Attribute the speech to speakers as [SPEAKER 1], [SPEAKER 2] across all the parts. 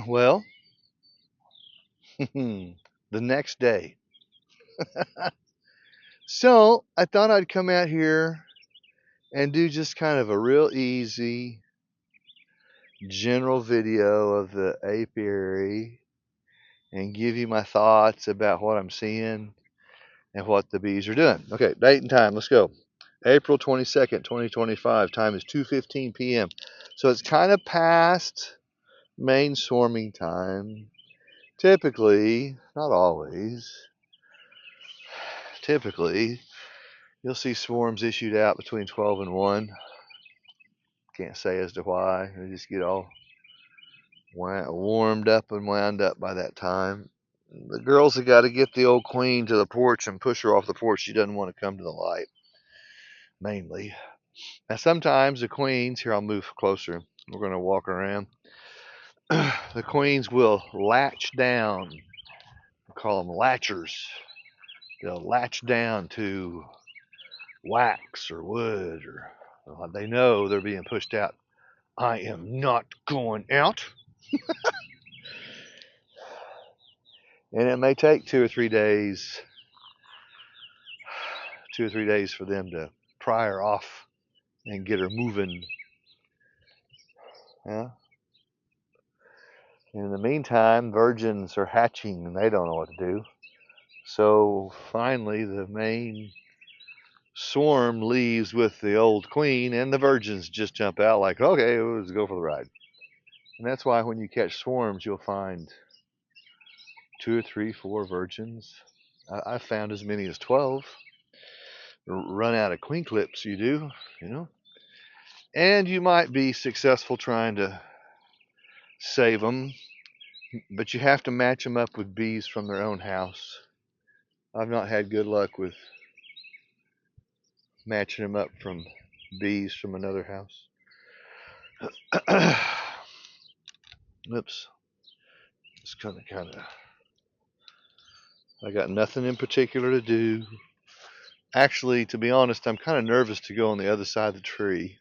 [SPEAKER 1] Well, the next day. So I thought I'd come out here and do just kind of a real easy general video of the apiary and give you my thoughts about what I'm seeing and what the bees are doing. Okay, date and time. Let's go. April 22nd, 2025. Time is 2:15 p.m. So it's kind of past main swarming time. Typically, not always, typically you'll see swarms issued out between 12 and 1. Can't say as to why. They just get all warmed up and wound up by that time. The girls have got to get the old queen to the porch and push her off the porch. She doesn't want to come to the light, mainly. Now, sometimes the queens, here I'll move closer. We're going to walk around. The queens will latch down. We call them latchers. They'll latch down to wax or wood, or they know they're being pushed out. I am not going out. And it may take 2 or 3 days for them to pry her off and get her moving. Yeah. And in the meantime, virgins are hatching and they don't know what to do. So finally, the main swarm leaves with the old queen, and the virgins just jump out like, okay, let's go for the ride. And that's why when you catch swarms, you'll find 2 or 3, 4 virgins. I've found as many as 12. Run out of queen clips, you do, you know. And you might be successful trying to save them, but you have to match them up with bees from their own house. I've not had good luck with matching them up from bees from another house. Oops. It's kind of. I got nothing in particular to do. Actually, to be honest, I'm kind of nervous to go on the other side of the tree.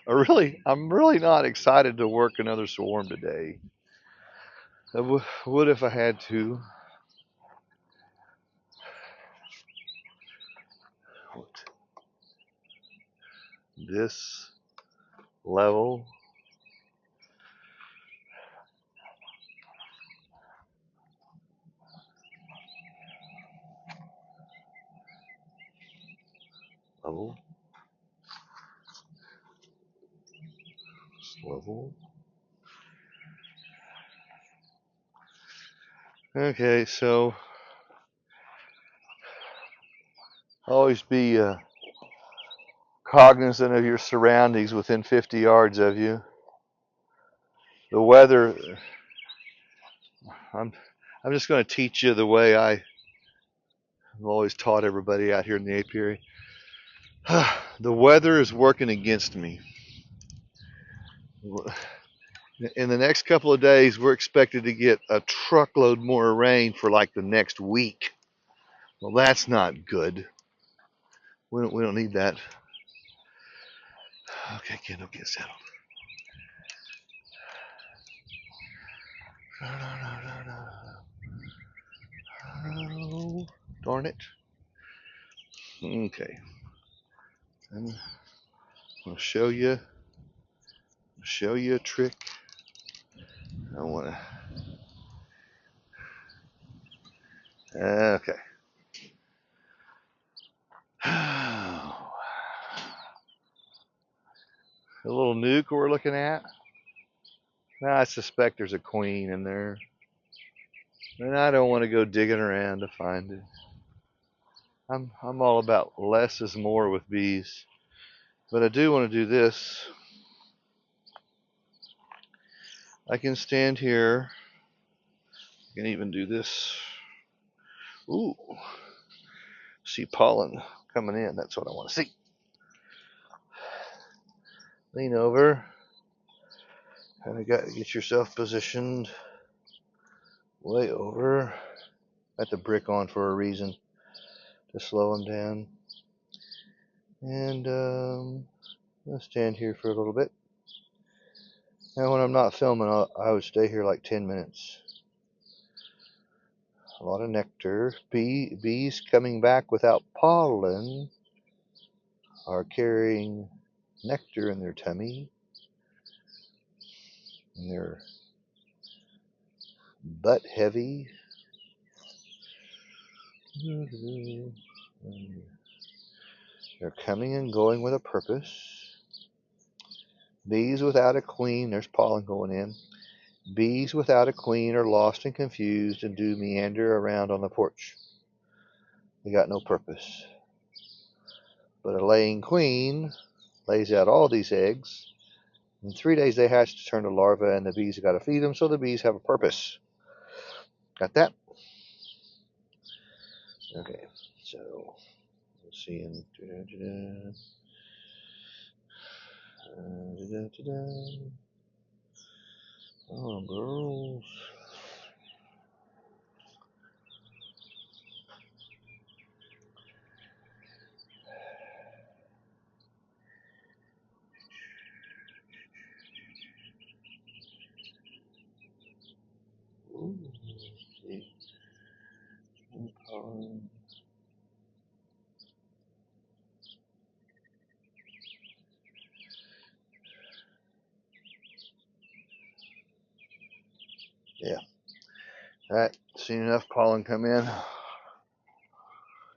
[SPEAKER 1] I'm really not excited to work another swarm today. I would if I had to. This level. Level. Level. Okay, so always be cognizant of your surroundings within 50 yards of you. The weather, I'm, I'm just going to teach you the way I've always taught everybody out here in the apiary. The weather is working against me. In the next couple of days, we're expected to get a truckload more rain for like the next week. Well, that's not good. We don't need that. Okay, Kendall, get settled. Oh, darn it. Okay. I'm gonna show you a trick. I wanna. Okay. A little nuke we're looking at. Now I suspect there's a queen in there, and I don't want to go digging around to find it. I'm all about less is more with bees, but I do want to do this. I can stand here. I can even do this. Ooh, see pollen coming in. That's what I want to see. Lean over. Kind of got to get yourself positioned way over. Got the brick on for a reason, to slow them down. And I'll stand here for a little bit. And when I'm not filming, I would stay here like 10 minutes. A lot of nectar. Bees coming back without pollen are carrying nectar in their tummy, and they're butt heavy. They're coming and going with a purpose. Bees without a queen, there's pollen going in. Bees without a queen are lost and confused and do meander around on the porch. They got no purpose. But a laying queen lays out all these eggs. In 3 days they hatch to turn to larvae, and the bees have got to feed them, so the bees have a purpose. Got that? Okay, so let's see. Oh, girls. Ooh, yeah. All right, seen enough pollen come in.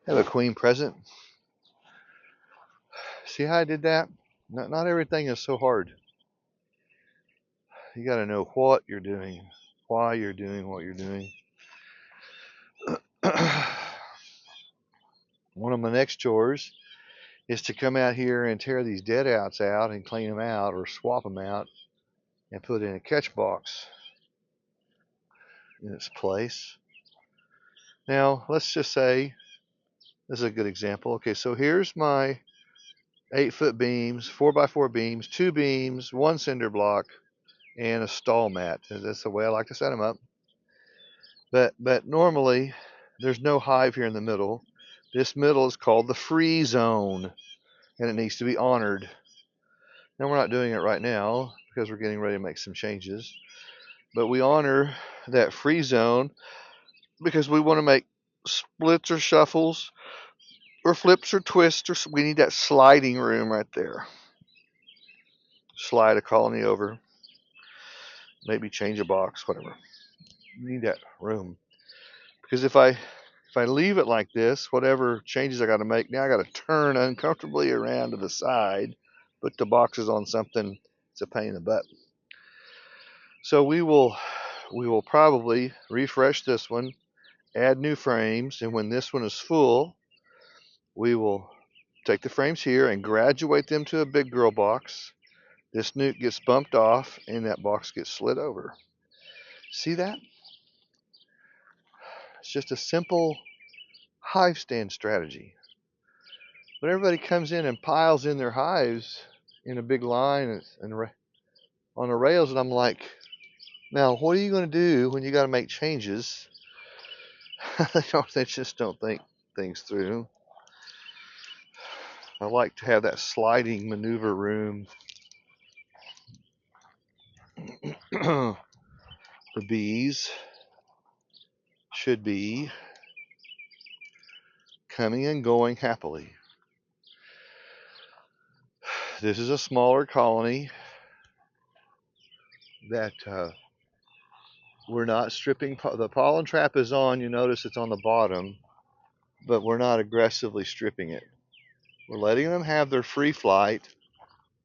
[SPEAKER 1] Have a queen present. See how I did that? Not everything is so hard. You got to know what you're doing, why you're doing what you're doing. One of my next chores is to come out here and tear these dead outs out and clean them out or swap them out and put in a catch box in its place. Now, let's just say this is a good example. Okay, so here's my 8-foot beams, 4x4 beams, 2 beams, 1 cinder block, and a stall mat. That's the way I like to set them up. But normally there's no hive here in the middle. This middle is called the free zone, and it needs to be honored. Now we're not doing it right now because we're getting ready to make some changes, but we honor that free zone because we want to make splits or shuffles or flips or twists, or we need that sliding room right there. Slide a colony over, maybe change a box, whatever. You need that room. Because if I leave it like this, whatever changes I got to make, now I got to turn uncomfortably around to the side, put the boxes on something. It's a pain in the butt. So we will probably refresh this one, add new frames, and when this one is full, we will take the frames here and graduate them to a big girl box. This newt gets bumped off, and that box gets slid over. See that? It's just a simple hive stand strategy. But everybody comes in and piles in their hives in a big line and on the rails, and I'm like, now what are you going to do when you got to make changes? They just don't think things through. I like to have that sliding maneuver room. The bees should be coming and going happily. This is a smaller colony that we're not stripping. The pollen trap is on. You notice it's on the bottom, but we're not aggressively stripping it. We're letting them have their free flight.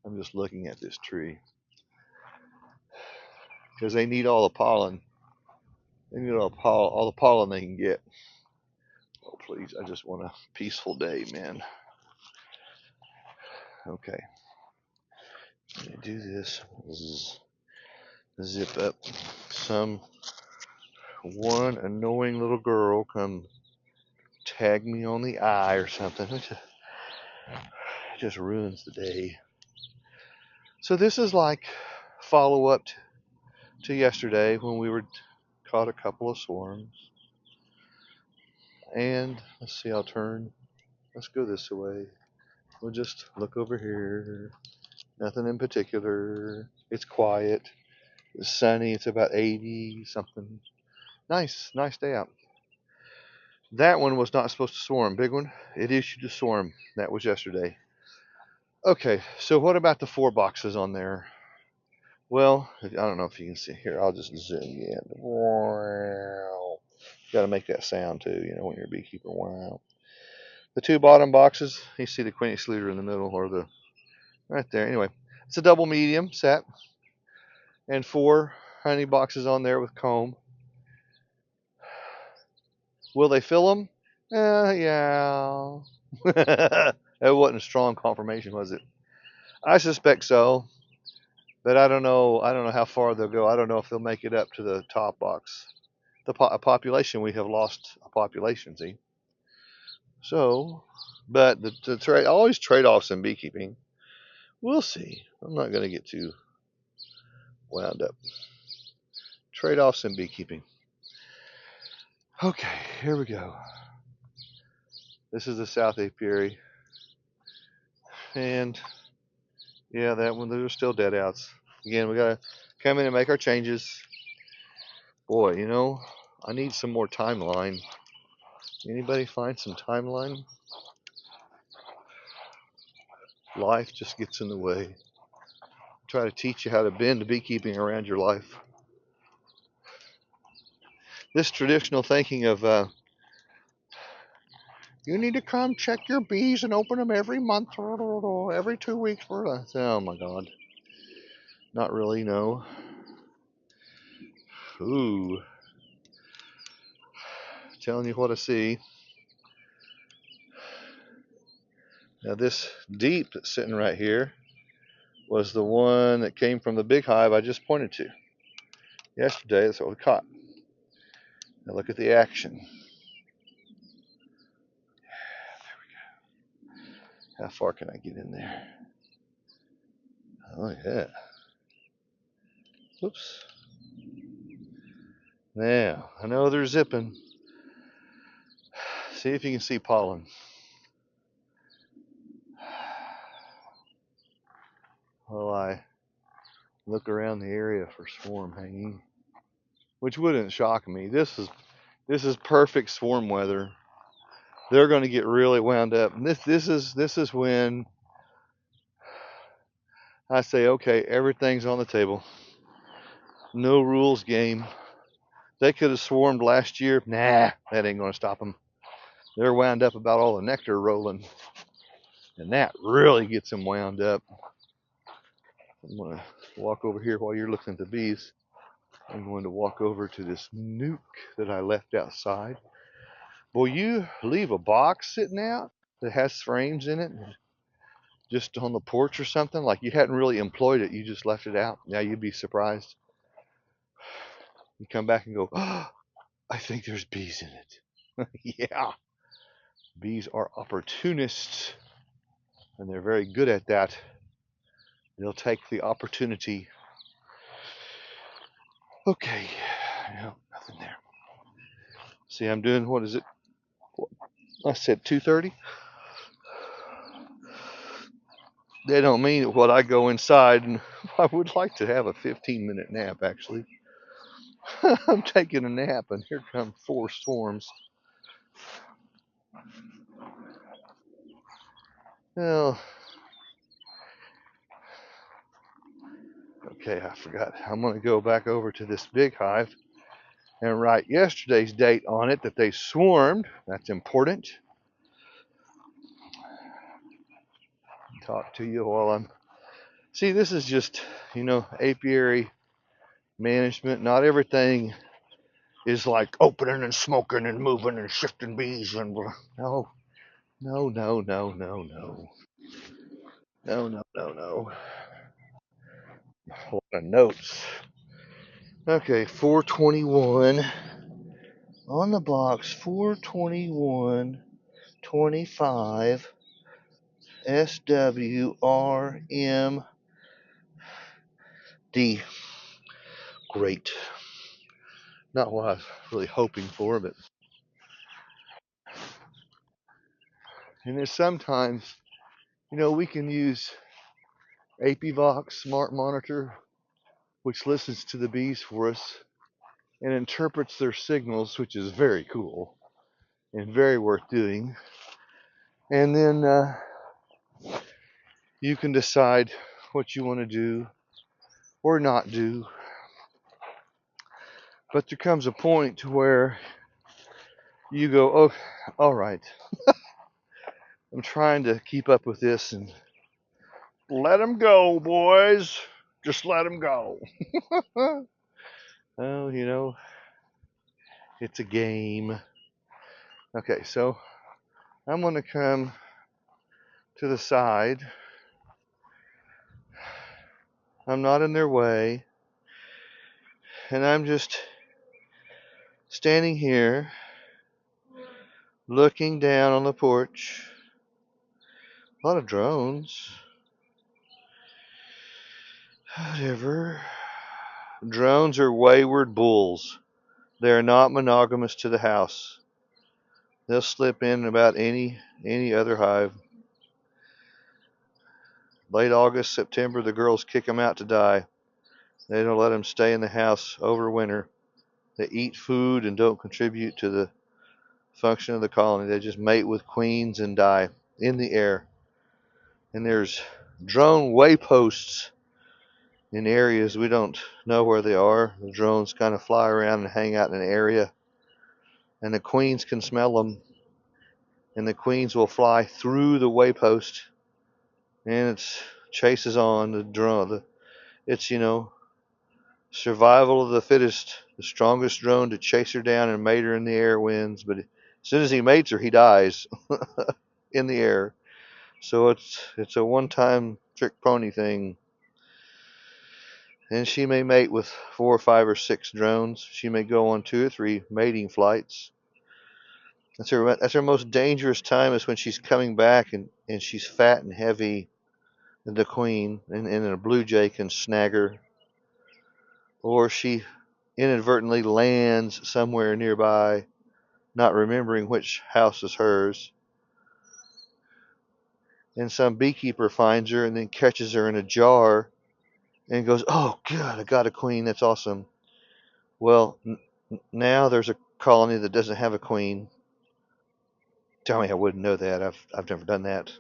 [SPEAKER 1] I'm just looking at this tree because they need all the pollen. They need all the pollen they can get. Oh, please, I just want a peaceful day, man. Okay. Let me do this. Zip up. Some one annoying little girl come tag me on the eye or something. It just ruins the day. So this is like follow up to yesterday when we caught a couple of swarms. And let's see, I'll turn. Let's go this way. We'll just look over here. Nothing in particular. It's quiet. It's sunny. It's about 80 something. Nice day out. That one was not supposed to swarm. Big one. It issued a swarm. That was yesterday. Okay, so what about the 4 boxes on there? Well, I don't know if you can see here. I'll just zoom in. Wow. Got to make that sound too, when you're a beekeeper. Wow. The 2 bottom boxes, you see the queen excluder in the middle, or the right there. Anyway, it's a double medium set, and 4 honey boxes on there with comb. Will they fill them? Yeah. That wasn't a strong confirmation, was it? I suspect so, but I don't know. I don't know how far they'll go. I don't know if they'll make it up to the top box. The population, we have lost a population. See, so, but the trade always trade-offs in beekeeping. We'll see. I'm not going to get too wound up. Trade-offs in beekeeping. Okay, here we go. This is the South Apiary, and yeah, that one. There's still dead outs. Again, we gotta come in and make our changes. Boy, I need some more timeline. Anybody find some timeline? Life just gets in the way. Try to teach you how to bend beekeeping around your life. This traditional thinking of you need to come check your bees and open them every month, every 2 weeks. Oh my God. Not really, no. Ooh. Telling you what I see. Now this deep that's sitting right here was the one that came from the big hive I just pointed to. Yesterday, that's what we caught. Now look at the action. How far can I get in there? Oh yeah. Whoops. Now, I know they're zipping. See if you can see pollen. While I look around the area for swarm hanging, which wouldn't shock me. This is perfect swarm weather. They're going to get really wound up. And this is when I say, okay, everything's on the table. No rules game. They could have swarmed last year. Nah, that ain't going to stop them. They're wound up about all the nectar rolling, and that really gets them wound up. I'm going to walk over here while you're looking at the bees. I'm going to walk over to this nuke that I left outside. Boy, you leave a box sitting out that has frames in it, just on the porch or something, like you hadn't really employed it, you just left it out. Now you'd be surprised. You come back and go, oh, I think there's bees in it. Yeah, bees are opportunists, and they're very good at that. They'll take the opportunity. Okay, no, nothing there. See, I'm doing, what is it? I said 2:30. They don't mean it when I go inside, and I would like to have a 15-minute nap, actually. I'm taking a nap, and here come 4 swarms. Well, okay, I forgot. I'm going to go back over to this big hive and write yesterday's date on it that they swarmed. That's important. Talk to you while I'm... See, this is just, apiary management. Not everything is like opening and smoking and moving and shifting bees and... No, no, no, no, no, no. No, no, no, no. A lot of notes. Okay, 421 on the box. 42125 SWRMD. Great. Not what I was really hoping for, but and there's sometimes, we can use APVOX Smart Monitor which listens to the bees for us and interprets their signals, which is very cool and very worth doing. And then you can decide what you want to do or not do. But there comes a point to where you go, oh, all right, I'm trying to keep up with this, and let them go, boys. Just let them go. Oh, it's a game. Okay, so I'm going to come to the side. I'm not in their way. And I'm just standing here looking down on the porch. A lot of drones. Whatever. Drones are wayward bulls. They're not monogamous to the house. They'll slip in about any other hive. Late August, September, the girls kick them out to die. They don't let them stay in the house over winter. They eat food and don't contribute to the function of the colony. They just mate with queens and die in the air. And there's drone wayposts in areas we don't know where they are. The drones kind of fly around and hang out in an area, and the queens can smell them, and the queens will fly through the waypost, and it chases on the drone. It's survival of the fittest. The strongest drone to chase her down and mate her in the air wins, but as soon as he mates her, he dies in the air. So it's a one-time trick pony thing. And she may mate with 4 or 5 or 6 drones. She may go on 2 or 3 mating flights. That's her most dangerous time, is when she's coming back and she's fat and heavy, the queen, and a blue jay can snag her. Or she inadvertently lands somewhere nearby, not remembering which house is hers. And some beekeeper finds her and then catches her in a jar and goes, oh, good, I got a queen, that's awesome. Well, now there's a colony that doesn't have a queen. Tell me I wouldn't know that. I've never done that.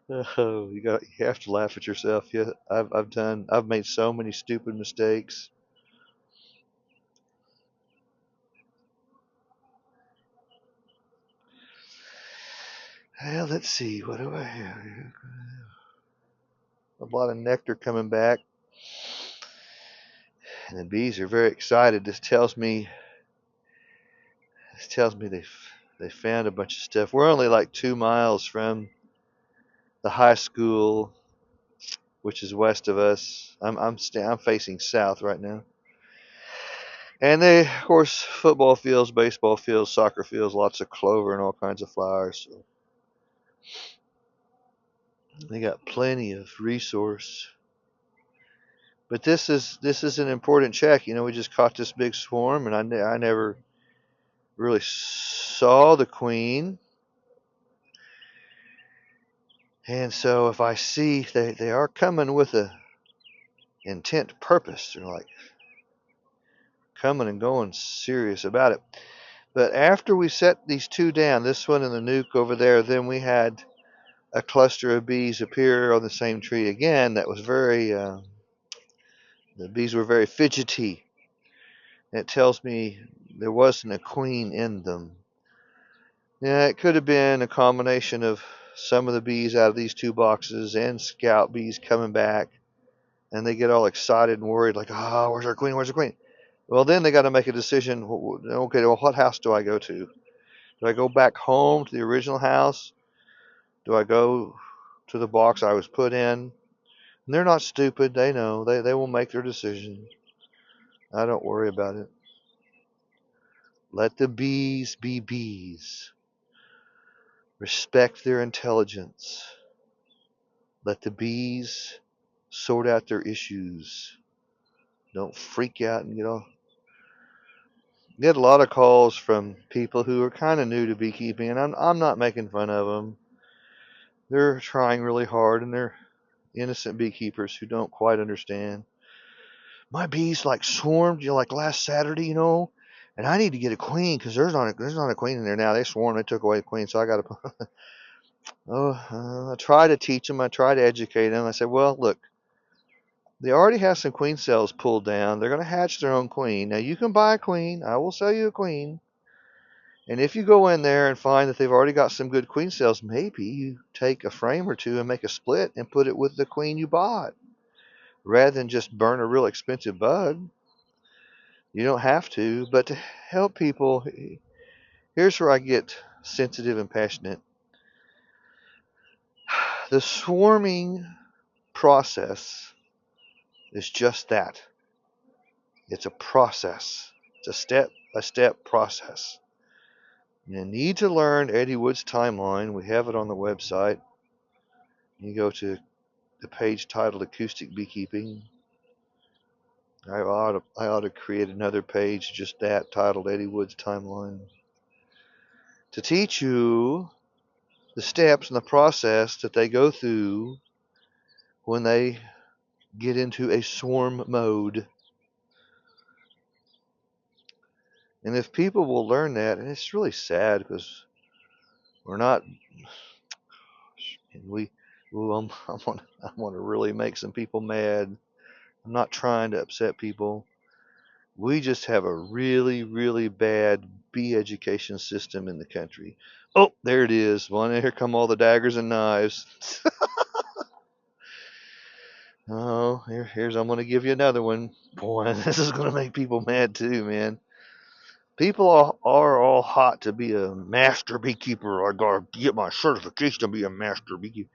[SPEAKER 1] Oh, you have to laugh at yourself. Yeah, I've made so many stupid mistakes. Well, let's see. What do I have? A lot of nectar coming back, and the bees are very excited. This tells me they found a bunch of stuff. We're only like 2 miles from the high school, which is west of us. I'm facing south right now. And they, of course, football fields, baseball fields, soccer fields, lots of clover and all kinds of flowers. So they got plenty of resource. But this is an important check. We just caught this big swarm, and I never really saw the queen. And so if I see they are coming with a intent purpose, they're like coming and going serious about it. But after we set these 2 down, this one and the nuke over there, then we had a cluster of bees appear on the same tree again. That was the bees were very fidgety. It tells me there wasn't a queen in them. Yeah, it could have been a combination of some of the bees out of these 2 boxes and scout bees coming back, and they get all excited and worried, like, oh, where's our queen? Where's our queen? Well, then they got to make a decision. Okay, well, what house do I go to? Do I go back home to the original house? Do I go to the box I was put in? And they're not stupid. They know. They will make their decision. I don't worry about it. Let the bees be bees. Respect their intelligence. Let the bees sort out their issues. Don't freak out and get a lot of calls from people who are kind of new to beekeeping, and I'm not making fun of them. They're trying really hard, and innocent beekeepers who don't quite understand. My bees like swarmed, like last Saturday, and I need to get a queen because there's not a queen in there now. They swarmed, they took away the queen, so I got to. I try to teach them, I try to educate them. I said, well, look, they already have some queen cells pulled down. They're going to hatch their own queen. Now you can buy a queen. I will sell you a queen. And if you go in there and find that they've already got some good queen cells, maybe you take a frame or two and make a split and put it with the queen you bought, rather than just burn a real expensive bud. You don't have to, but to help people, here's where I get sensitive and passionate. The swarming process is just that. It's a process. It's a step-by-step process. You need to learn Eddy Woods' timeline. We have it on the website. You go to the page titled Acoustic Beekeeping. I ought to create another page just that, titled Eddy Woods Timeline, to teach you the steps and the process that they go through when they get into a swarm mode. And if people will learn that, and it's really sad because we're not, and I want to really make some people mad. I'm not trying to upset people. We just have a really, really bad bee education system in the country. Oh, there it is. Here come all the daggers and knives. Oh, here's I'm going to give you another one. Boy, this is going to make people mad too, man. People are all hot to be a master beekeeper. I gotta get my certification to be a master beekeeper.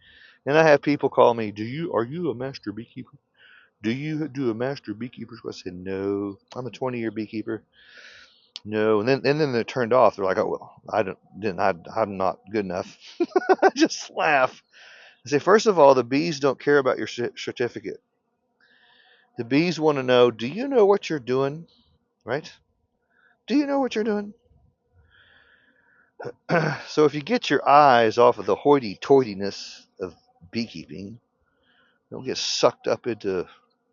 [SPEAKER 1] And I have people call me, are you a master beekeeper? Do you do a master beekeeper? I said, no, I'm a 20-year beekeeper. No, and then they're turned off. They're like, oh well, I'm not good enough. I just laugh. I say, first of all, the bees don't care about your certificate. The bees want to know, do you know what you're doing? Right? Do you know what you're doing? So if you get your eyes off of the hoity-toityness of beekeeping, don't get sucked up into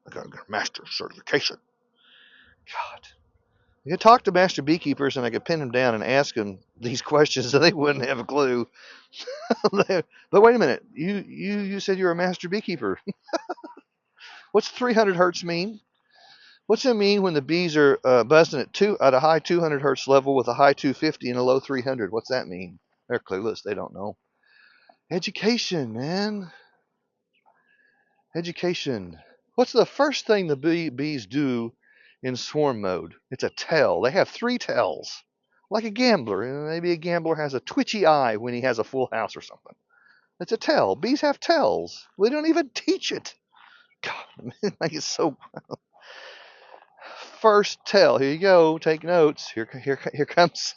[SPEAKER 1] I got a master certification. God, you could talk to master beekeepers, and I could pin them down and ask them these questions, and they wouldn't have a clue. But wait a minute, you said you're a master beekeeper. What's 300 hertz mean? What's it mean when the bees are buzzing at a high 200 hertz level with a high 250 and a low 300? What's that mean? They're clueless. They don't know. Education, man. Education. What's the first thing the bees do in swarm mode? It's a tell. They have three tells, like a gambler. Maybe a gambler has a twitchy eye when he has a full house or something. It's a tell. Bees have tells. We don't even teach it. God, like it's so. First tell. Here you go. Take notes. Here comes.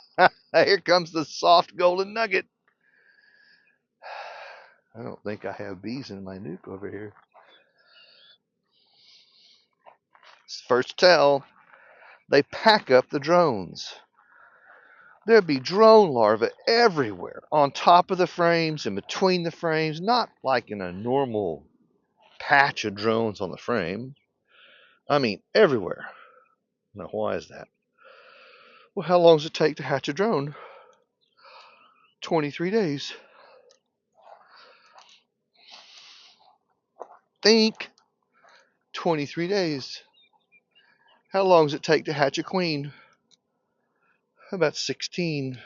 [SPEAKER 1] Here comes the soft golden nugget. I don't think I have bees in my nuke over here. First tell. They pack up the drones. There'd be drone larvae everywhere, on top of the frames, in between the frames, not like in a normal patch of drones on the frame. I mean, everywhere. Now, why is that? Well, how long does it take to hatch a drone? 23 days. Think. 23 days. How long does it take to hatch a queen? About 16.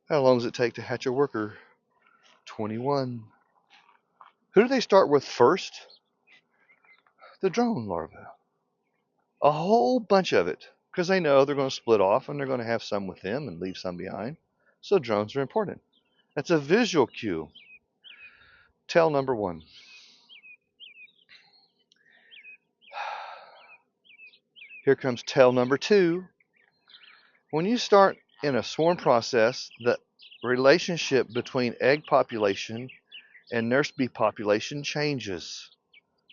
[SPEAKER 1] How long does it take to hatch a worker? 21. Who do they start with first? The drone larva. A whole bunch of it, because they know they're going to split off and they're going to have some with them and leave some behind. So drones are important. That's a visual cue. Tell number one. Here comes tell number two. When you start in a swarm process, the relationship between egg population and nurse bee population changes.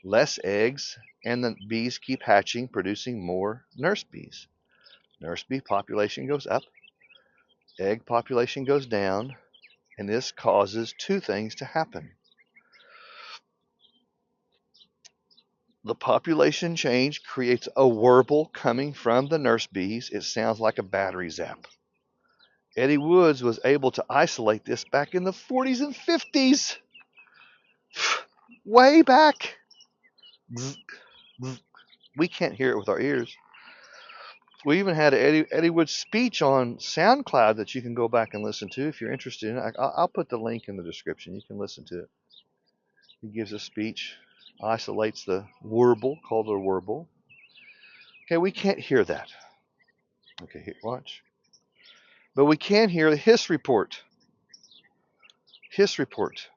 [SPEAKER 1] Less eggs, and the bees keep hatching, producing more nurse bees. Nurse bee population goes up, egg population goes down, and this causes two things to happen. The population change creates a warble coming from the nurse bees. It sounds like a battery zap. Eddy Woods was able to isolate this back in the 40s and 50s. Way back. We can't hear it with our ears. We even had an Eddy Woods speech on SoundCloud that you can go back and listen to if you're interested in it. I'll put the link in the description. You can listen to it. He gives a speech, isolates the warble, called a warble. Okay, we can't hear that. Okay, here, watch. But we can hear the hiss report. Hiss report.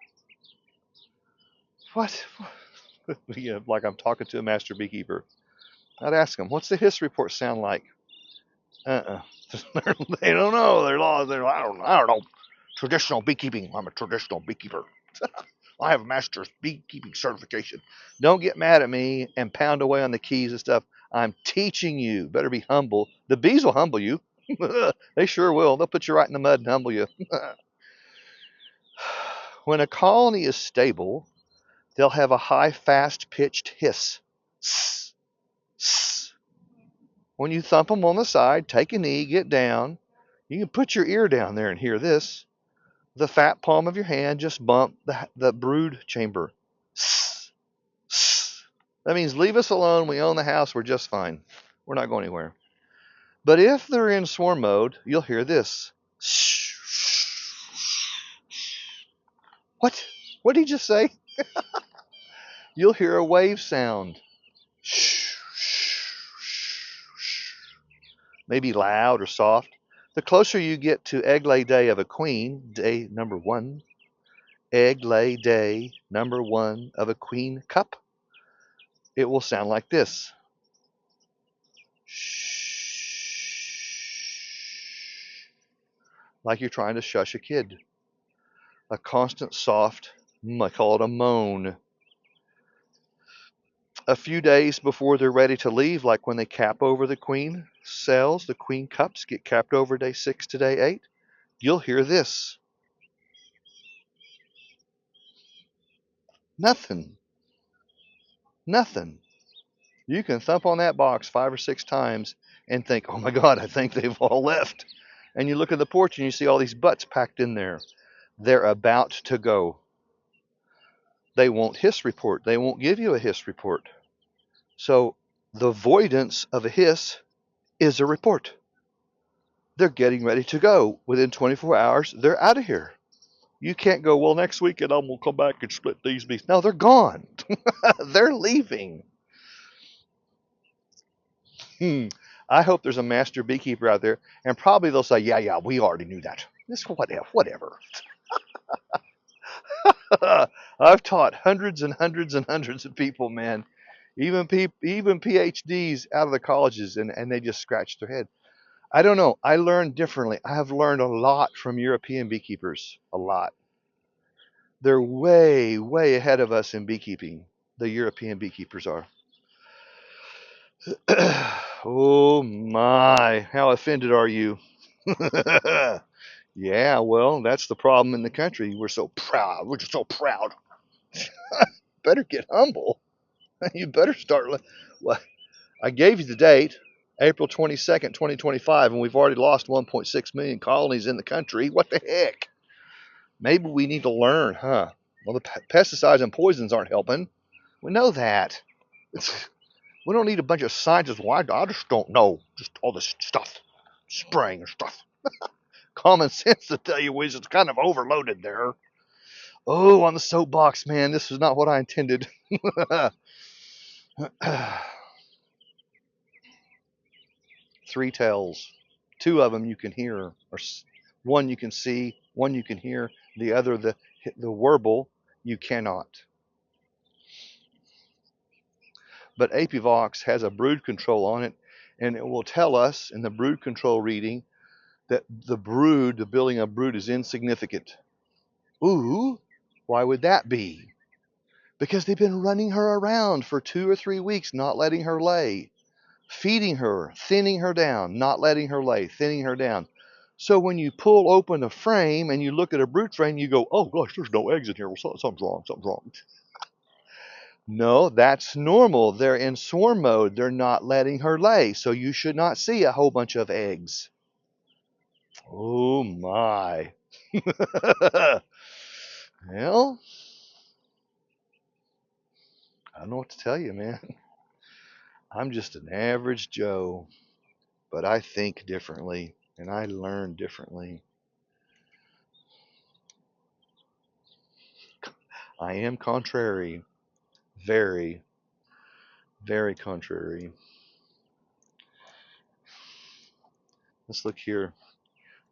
[SPEAKER 1] What? Yeah, like I'm talking to a master beekeeper. I'd ask them, what's the hiss report sound like? They don't know. They're lost. I don't know. Traditional beekeeping. I'm a traditional beekeeper. I have a master's beekeeping certification. Don't get mad at me and pound away on the keys and stuff. I'm teaching you. Better be humble. The bees will humble you. They sure will. They'll put you right in the mud and humble you. When a colony is stable, they'll have a high, fast-pitched hiss. When you thump them on the side, take a knee, get down. You can put your ear down there and hear this. The fat palm of your hand just bump the brood chamber. That means leave us alone. We own the house. We're just fine. We're not going anywhere. But if they're in swarm mode, you'll hear this. What? What did he just say? You'll hear a wave sound. Maybe loud or soft. The closer you get to egg lay day of a queen, day number 1, egg lay day number 1 of a queen cup, it will sound like this. Like you're trying to shush a kid. A constant soft, I call it a moan. A few days before they're ready to leave, like when they cap over the queen cells, the queen cups get capped over day 6 to day 8, you'll hear this. Nothing. You can thump on that box 5 or 6 times and think, oh my God, I think they've all left. And you look at the porch and you see all these butts packed in there. They're about to go. They won't hiss report. They won't give you a hiss report. So the avoidance of a hiss is a report. They're getting ready to go. Within 24 hours, they're out of here. You can't go, well, next weekend I'm going to come back and split these bees. No, they're gone. They're leaving. I hope there's a master beekeeper out there, and probably they'll say, yeah, we already knew that. This whatever. I've taught hundreds and hundreds and hundreds of people, man. Even PhDs out of the colleges, and they just scratch their head. I don't know. I learned differently. I have learned a lot from European beekeepers. A lot. They're way, way ahead of us in beekeeping. The European beekeepers are. Oh my, how offended are you? Yeah, well, that's the problem in the country. We're so proud. We're just so proud. Better get humble. You better start. Well, I gave you the date, April 22nd, 2025, and we've already lost 1.6 million colonies in the country. What the heck? Maybe we need to learn, huh? Well, the pesticides and poisons aren't helping. We know that. We don't need a bunch of scientists. Why? I just don't know. Just all this stuff, spraying and stuff. Common sense to tell you is it's kind of overloaded there. Oh, on the soapbox, man. This was not what I intended. Three tells. Two of them you can hear, or one you can see, one you can hear. The other, the warble, you cannot. But Apivox has a brood control on it, and it will tell us in the brood control reading that the building of brood is insignificant. Ooh, why would that be? Because they've been running her around for 2 or 3 weeks, not letting her lay, feeding her, thinning her down, not letting her lay, thinning her down. So when you pull open a frame and you look at a brood frame, you go, oh gosh, there's no eggs in here. Well, something's wrong. No, that's normal. They're in swarm mode. They're not letting her lay, so you should not see a whole bunch of eggs. Oh my. Well, I don't know what to tell you, man. I'm just an average Joe, but I think differently and I learn differently. I am contrary. Very, very contrary. Let's look here.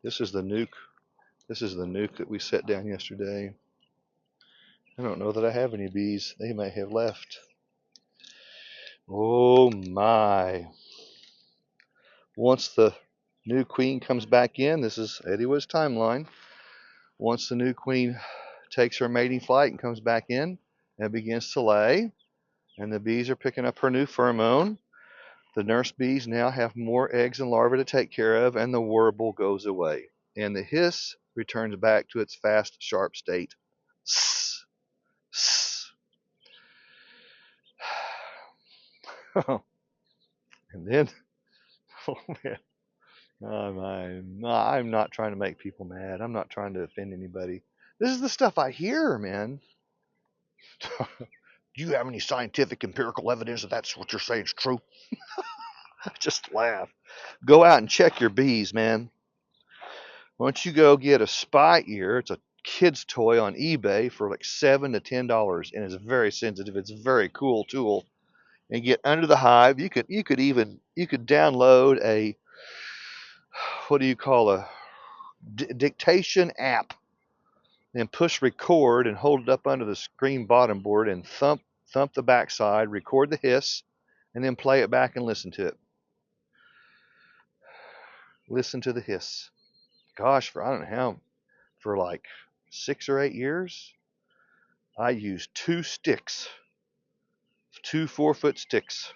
[SPEAKER 1] This is the nuke. This is the nuke that we set down yesterday. I don't know that I have any bees. They may have left. Oh my. Once the new queen comes back in, this is Eddy Woods' timeline. Once the new queen takes her mating flight and comes back in and begins to lay, and the bees are picking up her new pheromone, the nurse bees now have more eggs and larvae to take care of, and the warble goes away. And the hiss returns back to its fast, sharp state. Sss, sss. And then, oh man, I'm not trying to make people mad. I'm not trying to offend anybody. This is the stuff I hear, man. Do you have any scientific empirical evidence that that's what you're saying is true? I just laugh. Go out and check your bees, man. Why don't you go get a spy ear? It's a kid's toy on eBay for like $7 to $10, and it's very sensitive. It's a very cool tool. And get under the hive. You could download a, what do you call, a dictation app, and push record and hold it up under the screen bottom board and thump the backside, record the hiss, and then play it back and listen to it. Listen to the hiss. Gosh, for I don't know how, for like 6 or 8 years, I used 2 sticks, 2 4-foot sticks,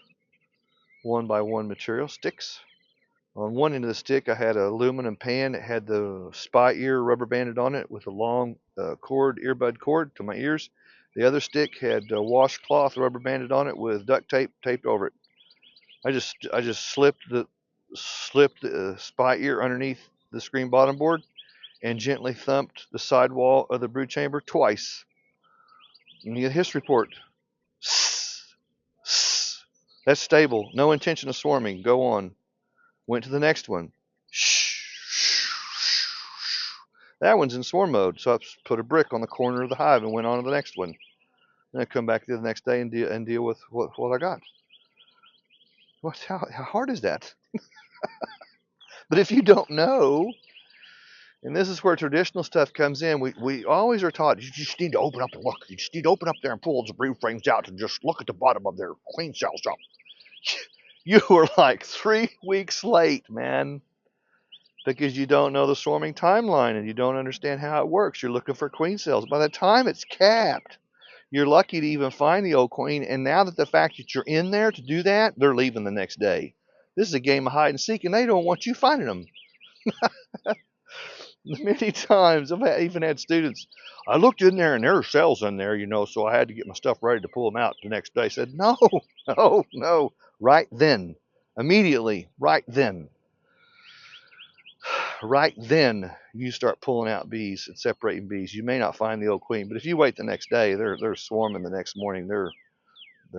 [SPEAKER 1] 1x1 material sticks. On one end of the stick, I had an aluminum pan that had the spy ear rubber banded on it with a long earbud cord to my ears. The other stick had washcloth rubber banded on it with duct tape taped over it. I just slipped the spy ear underneath the screen bottom board and gently thumped the side wall of the brood chamber twice. And you get a hiss report. That's stable. No intention of swarming. Go on. Went to the next one. That one's in swarm mode, so I put a brick on the corner of the hive and went on to the next one. Then I come back the next day and deal with what I got. How hard is that? But if you don't know, and this is where traditional stuff comes in, we always are taught you just need to open up and look. You just need to open up there and pull the brood frames out and just look at the bottom of their queen cells. You were like 3 weeks late, man, because you don't know the swarming timeline and you don't understand how it works. You're looking for queen cells. By the time it's capped, you're lucky to even find the old queen. And now that the fact that you're in there to do that, they're leaving the next day. This is a game of hide and seek, and they don't want you finding them. Many times I've even had students, I looked in there and there were cells in there, so I had to get my stuff ready to pull them out the next day. I said, no, no, right then, immediately, right then you start pulling out bees and separating bees. You may not find the old queen, but if you wait the next day, they're swarming the next morning. They're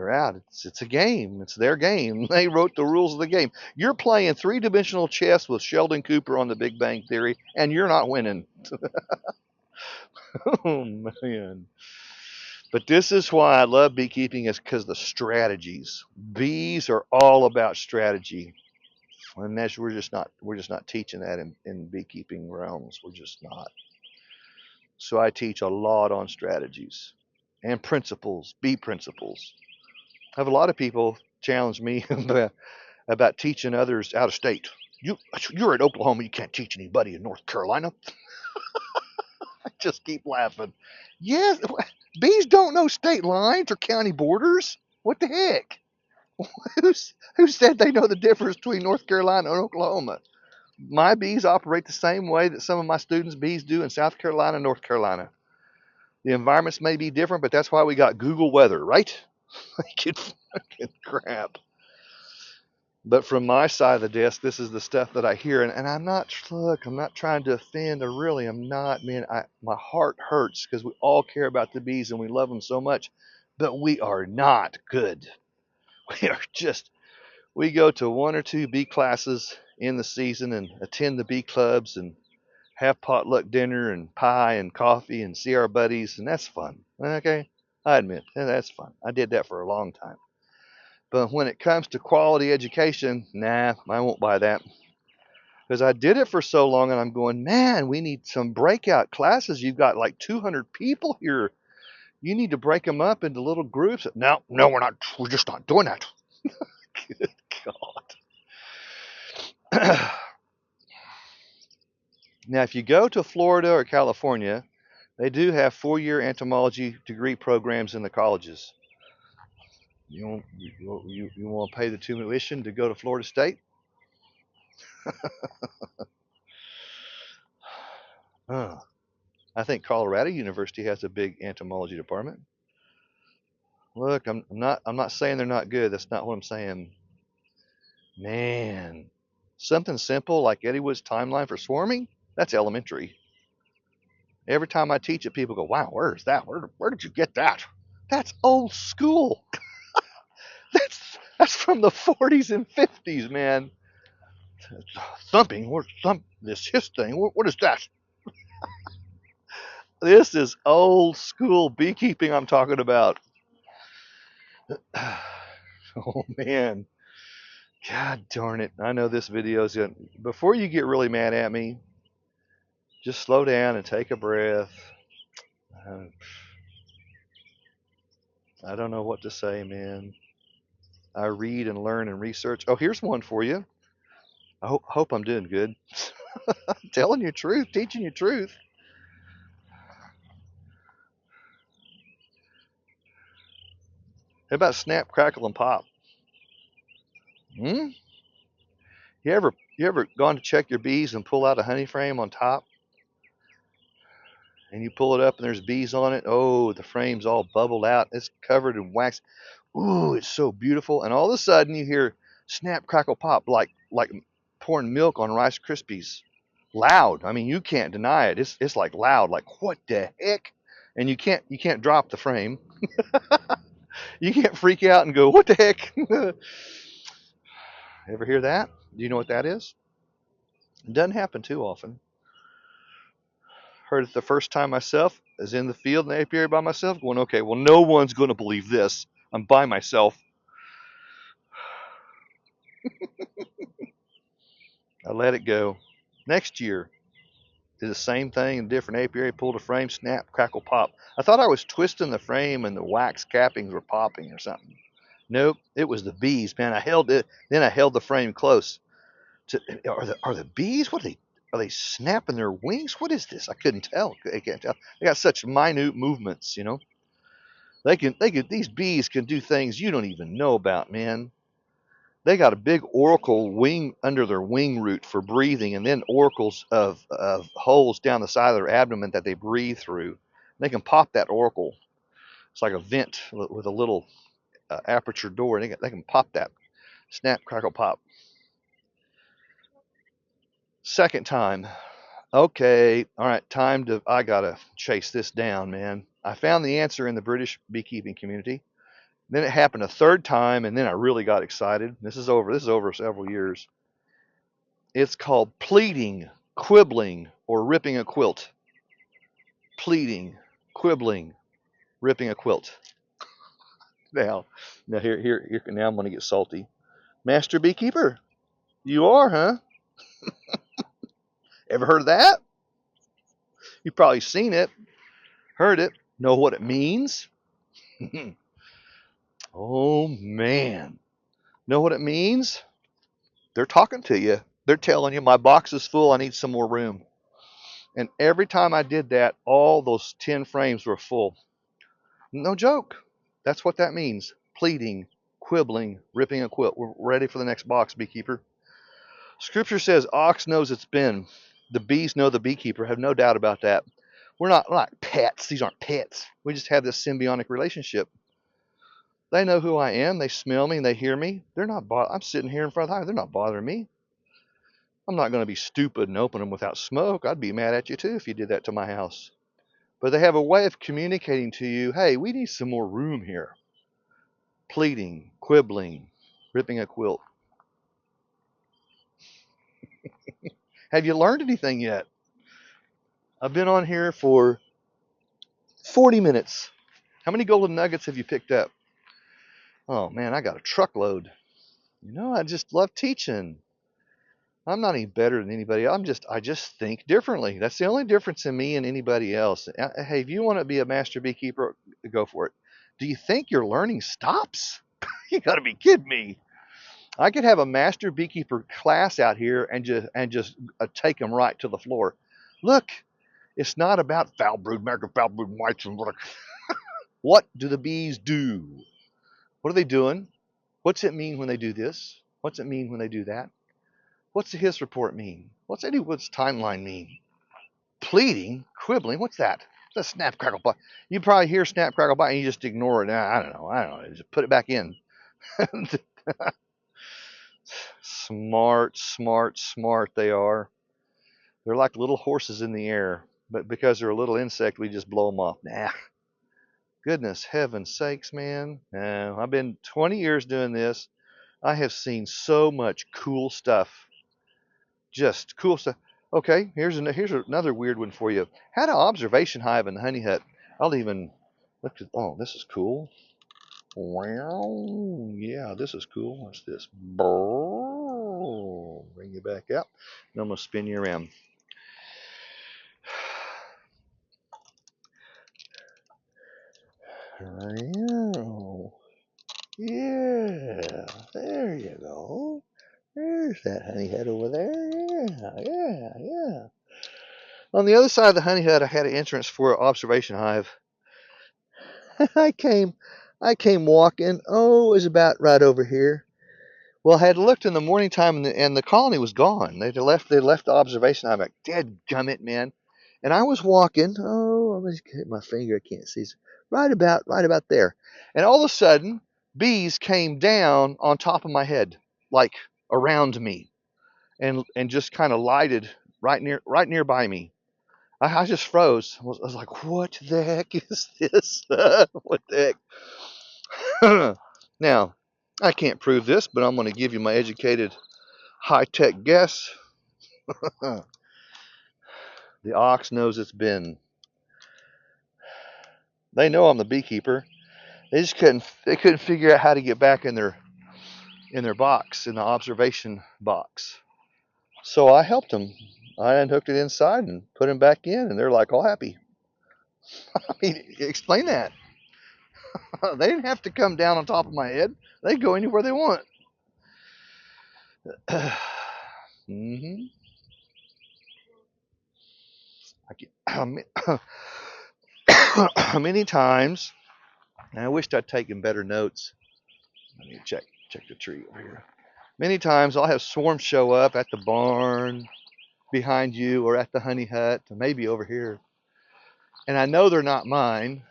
[SPEAKER 1] out. It's a game. It's their game. They wrote the rules of the game. You're playing 3-dimensional chess with Sheldon Cooper on The Big Bang Theory, and you're not winning. Oh man. But this is why I love beekeeping, is because the strategies. Bees are all about strategy. And we're just not teaching that in beekeeping realms. We're just not. So I teach a lot on strategies and principles, bee principles. I have a lot of people challenge me about teaching others out of state. You're in Oklahoma, you can't teach anybody in North Carolina. I just keep laughing. Yes, bees don't know state lines or county borders. What the heck? Who said they know the difference between North Carolina and Oklahoma? My bees operate the same way that some of my students' bees do in South Carolina and North Carolina. The environments may be different, but that's why we got Google weather, right? Good fucking crap. But from my side of the desk, this is the stuff that I hear, and I'm not, look, I'm not trying to offend, or really, I'm not, man. My heart hurts because we all care about the bees and we love them so much, but we are not good. We are just, we go to one or two bee classes in the season and attend the bee clubs and have potluck dinner and pie and coffee and see our buddies, and that's fun. Okay, I admit that's fun. I did that for a long time. But when it comes to quality education, nah, I won't buy that. Because I did it for so long, and I'm going, man, we need some breakout classes. You've got like 200 people here. You need to break them up into little groups. No, we're not. We're just not doing that. Good God. Now, if you go to Florida or California, they do have 4-year entomology degree programs in the colleges. You want to pay the tuition to go to Florida State? Uh, I think Colorado University has a big entomology department. Look, I'm not saying they're not good. That's not what I'm saying. Man, something simple like Eddy Woods timeline for swarming, that's elementary. Every time I teach it, people go, "Wow, where's that? Where did you get that? That's old school. That's from the 40s and 50s, man. Thumping. Where's this his thing? What is that? This is old school beekeeping I'm talking about." Oh man, God darn it! I know this video is gonna. Before you get really mad at me, just slow down and take a breath. Uh, I don't know what to say, man. I read and learn and research. Oh, here's one for you. I hope I'm doing good. Telling you truth, teaching you truth. How about snap, crackle, and pop? Hmm? You ever gone to check your bees and pull out a honey frame on top, and you pull it up and there's bees on it? Oh, the frame's all bubbled out. It's covered in wax. Ooh, it's so beautiful. And all of a sudden you hear snap, crackle, pop, like pouring milk on Rice Krispies. Loud. I mean, you can't deny it. It's like loud. Like what the heck? And you can't drop the frame. You can't freak out and go, what the heck? Ever hear that? Do you know what that is? It doesn't happen too often. Heard it the first time myself, as in the field in the apiary by myself, going, okay, well, no one's going to believe this. I'm by myself. I let it go. Next year, did the same thing in a different apiary, pulled a frame, snap, crackle, pop. I thought I was twisting the frame and the wax cappings were popping or something. Nope, it was the bees, man. I held it, then I held the frame close. Are the bees? Are they snapping their wings? What is this? I couldn't tell. I can't tell. They got such minute movements, you know. They can these bees can do things you don't even know about, man. They got a big auricle wing under their wing root for breathing, and then auricles of holes down the side of their abdomen that they breathe through. They can pop that auricle. It's like a vent with a little aperture door, and they can pop that. Snap, crackle, pop. Second time. Okay, all right, I gotta chase this down, man. I found the answer in the British beekeeping community. Then it happened a third time, and then I really got excited. This is over several years. It's called pleating, quibbling, or ripping a quilt. Pleating, quibbling, ripping a quilt. Now, now I'm gonna get salty. Master beekeeper, you are, huh? Ever heard of that? You've probably seen it, heard it, know what it means. Oh man, know what it means? They're talking to you. They're telling you my box is full. I need some more room. And every time I did that, all those 10 frames were full. No joke. That's what that means. Pleading, quibbling, ripping a quilt. We're ready for the next box, beekeeper. Scripture says ox knows its bin. The bees know the beekeeper. Have no doubt about that. We're not pets. These aren't pets. We just have this symbiotic relationship. They know who I am. They smell me and they hear me. They're not. I'm sitting here in front of the hive. They're not bothering me. I'm not going to be stupid and open them without smoke. I'd be mad at you too if you did that to my house. But they have a way of communicating to you, hey, we need some more room here. Pleading, quibbling, ripping a quilt. Have you learned anything yet? I've been on here for 40 minutes. How many golden nuggets have you picked up? Oh man, I got a truckload. I just love teaching. I'm not any better than anybody else. I just think differently. That's the only difference in me and anybody else. Hey, if you want to be a master beekeeper, go for it. Do you think your learning stops? You got to be kidding me. I could have a master beekeeper class out here and just take them right to the floor. Look, it's not about foul brood, mega foul brood mites and what do the bees do? What are they doing? What's it mean when they do this? What's it mean when they do that? What's the HIS report mean? What's Eddy Woods timeline mean? Pleading, quibbling, what's that? It's a snap, crackle, bite. You probably hear snap, crackle, bite and you just ignore it. I don't know. Just put it back in. Smart, smart, smart they are. They're like little horses in the air. But because they're a little insect, we just blow them off. Nah. Goodness, heaven's sakes, man. No, I've been 20 years doing this. I have seen so much cool stuff. Just cool stuff. Okay, here's another weird one for you. Had an observation hive in the honey hut. I'll even look at. Oh, this is cool. Wow, yeah, this is cool. What's this? Bring you back out. And I'm gonna spin you around. Yeah, there you go. There's that honey hut over there. Yeah. On the other side of the honey hut, I had an entrance for an observation hive. I came, I came walking. Oh, it was about right over here. Well, I had looked in the morning time, and the colony was gone. They left the observation hive. Like, dead gummit, man. And I was walking. Oh, let me hit my finger. I can't see. Right about there. And all of a sudden, bees came down on top of my head, like around me, and just kind of lighted right nearby me. I just froze. I was like, what the heck is this? What the heck? Now, I can't prove this, but I'm going to give you my educated, high-tech guess. The ox knows it's been. They know I'm the beekeeper. They couldn't figure out how to get back in their box, in the observation box. So I helped them. I unhooked it inside and put him back in, and they're like all happy. I mean, explain that. They didn't have to come down on top of my head. They go anywhere they want. Mm-hmm. Many times, and I wished I'd taken better notes. Let me check the tree over here. Many times I'll have swarms show up at the barn behind you or at the honey hut, or maybe over here. And I know they're not mine.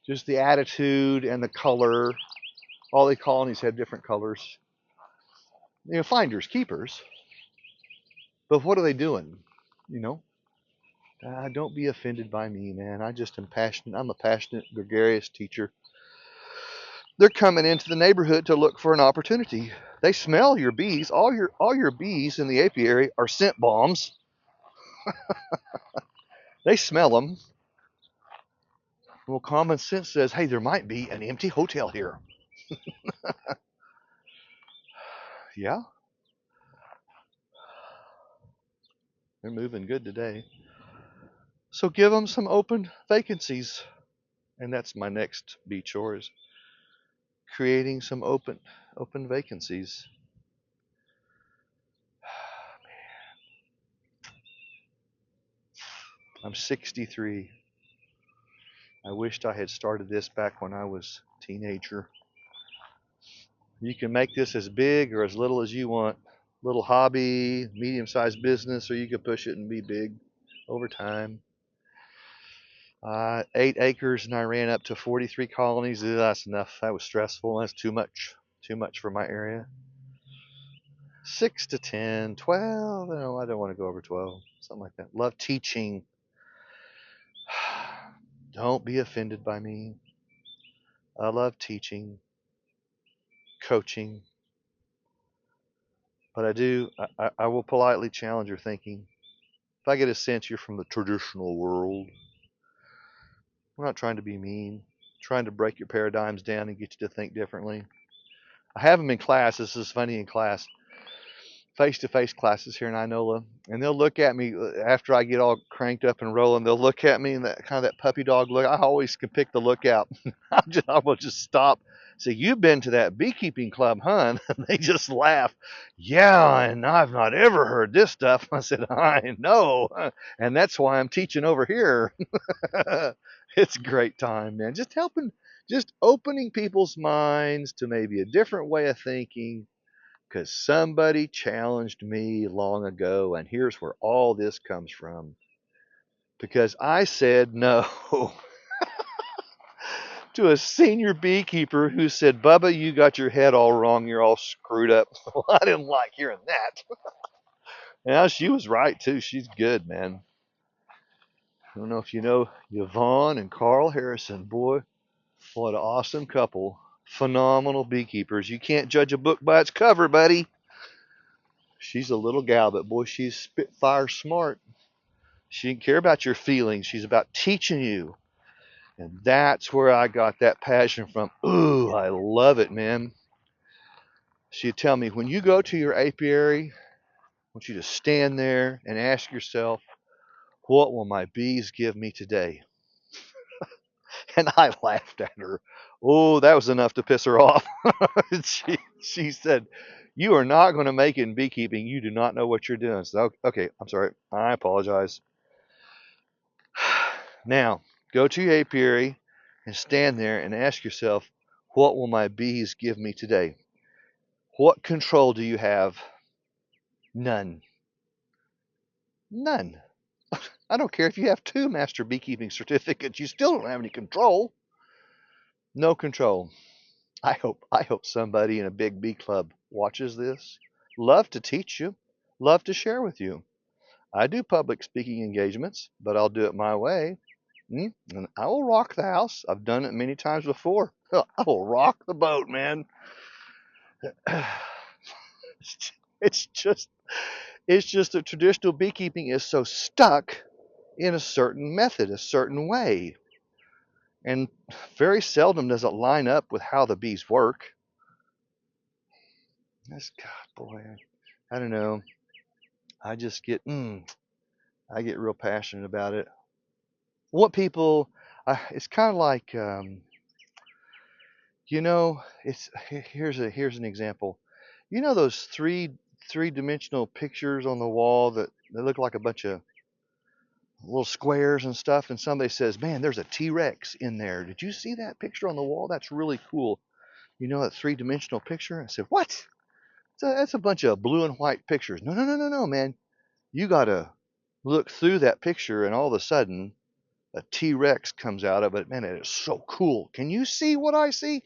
[SPEAKER 1] Just the attitude and the color. All the colonies have different colors. Finders, keepers. But what are they doing? You know? Don't be offended by me, man. I just am passionate. I'm a passionate, gregarious teacher. They're coming into the neighborhood to look for an opportunity. They smell your bees. All your bees in the apiary are scent bombs. They smell them. Well, common sense says, hey, there might be an empty hotel here. Yeah, they're moving good today. So give them some open vacancies. And that's my next bee chore is creating some open vacancies. I'm 63. I wished I had started this back when I was a teenager. You can make this as big or as little as you want. Little hobby, medium-sized business, or you could push it and be big over time. 8 acres, and I ran up to 43 colonies. That's enough. That was stressful. That's too much. Too much for my area. 6 to 10, 12. No, I don't want to go over 12. Something like that. Love teaching. Don't be offended by me. I love teaching, coaching, but I will politely challenge your thinking. If I get a sense you're from the traditional world, I'm not trying to be mean, trying to break your paradigms down and get you to think differently. I have them in class. This is funny in class. Face-to-face classes here in Inola, and they'll look at me after I get all cranked up and rolling. They'll look at me and that kind of that puppy dog look. I always can pick the look out. I will just stop. Say, you've been to that beekeeping club, huh? And they just laugh. Yeah, and I've not ever heard this stuff. I said, I know, and that's why I'm teaching over here. It's a great time, man. Just helping, just opening people's minds to maybe a different way of thinking, because somebody challenged me long ago, and here's where all this comes from. Because I said no to a senior beekeeper who said, Bubba, you got your head all wrong. You're all screwed up. Well, I didn't like hearing that. Now, she was right, too. She's good, man. I don't know if you know Yvonne and Carl Harrison. Boy, what an awesome couple. Phenomenal beekeepers. You can't judge a book by its cover, buddy. She's a little gal, but boy, she's spitfire smart. She didn't care about your feelings. She's about teaching you. And that's where I got that passion from. Ooh, I love it, man. She'd tell me, when you go to your apiary, I want you to stand there and ask yourself, what will my bees give me today? And I laughed at her. Oh, that was enough to piss her off. she said, you are not going to make it in beekeeping. You do not know what you're doing. So, okay, I'm sorry. I apologize. Now, go to your apiary and stand there and ask yourself, what will my bees give me today? What control do you have? None. None. I don't care if you have 2 master beekeeping certificates, you still don't have any control. No control. I hope somebody in a big bee club watches this. Love to teach you. Love to share with you. I do public speaking engagements, but I'll do it my way. And I will rock the house. I've done it many times before. I will rock the boat, man. It's just that traditional beekeeping is so stuck in a certain method, a certain way. And very seldom does it line up with how the bees work. That's, God, boy, I don't know. I just get, I get real passionate about it. What people, it's kind of like, here's an example. You know those three-dimensional pictures on the wall that they look like a bunch of little squares and stuff, and somebody says, man, there's a T-Rex in there. Did you see that picture on the wall? That's really cool. You know that three-dimensional picture? I said, what? That's a bunch of blue and white pictures. No, man. You got to look through that picture, and all of a sudden, a T-Rex comes out of it. Man, it is so cool. Can you see what I see?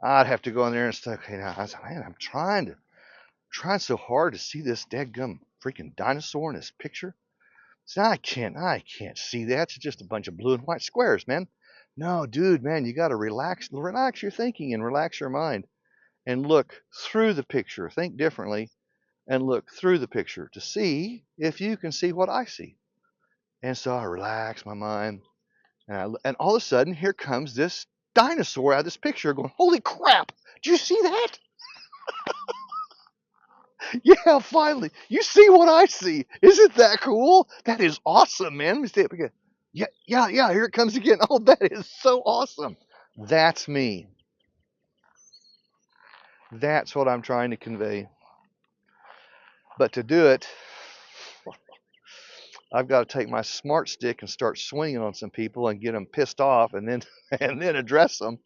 [SPEAKER 1] I'd have to go in there and say, okay, now, man, I'm trying so hard to see this dadgum freaking dinosaur in this picture. So I can't see that. It's just a bunch of blue and white squares, man. No, dude, man, you got to relax your thinking and relax your mind and look through the picture. Think differently and look through the picture to see if you can see what I see. And so I relax my mind, and all of a sudden, here comes this dinosaur out of this picture going, holy crap, did you see that? Yeah, finally. You see what I see. Isn't that cool? That is awesome, man. Let me see it again. Yeah, here it comes again. Oh, that is so awesome. That's me. That's what I'm trying to convey. But to do it, I've got to take my smart stick and start swinging on some people and get them pissed off, and then and then address them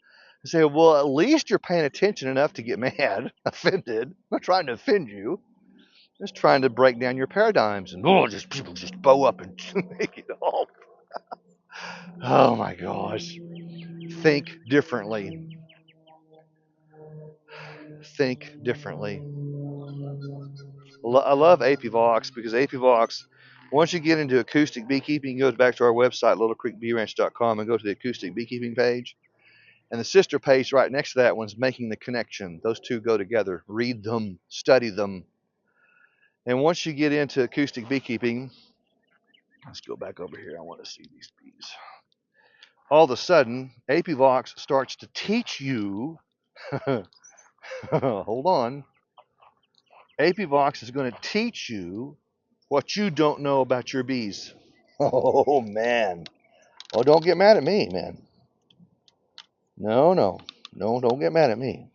[SPEAKER 1] and say, well, at least you're paying attention enough to get mad, offended. I'm not trying to offend you. Just trying to break down your paradigms, and people just bow up and make it all. Oh my gosh. Think differently. Think differently. I love APVox because APVox, once you get into acoustic beekeeping, you go back to our website, littlecreekbeeranch.com, and go to the acoustic beekeeping page. And the sister page right next to that one's making the connection. Those two go together. Read them, study them. And once you get into acoustic beekeeping, let's go back over here. I want to see these bees. All of a sudden, APVox starts to teach you. Hold on. APVox is going to teach you what you don't know about your bees. Oh, man. Oh, don't get mad at me, man. No, no. No, don't get mad at me.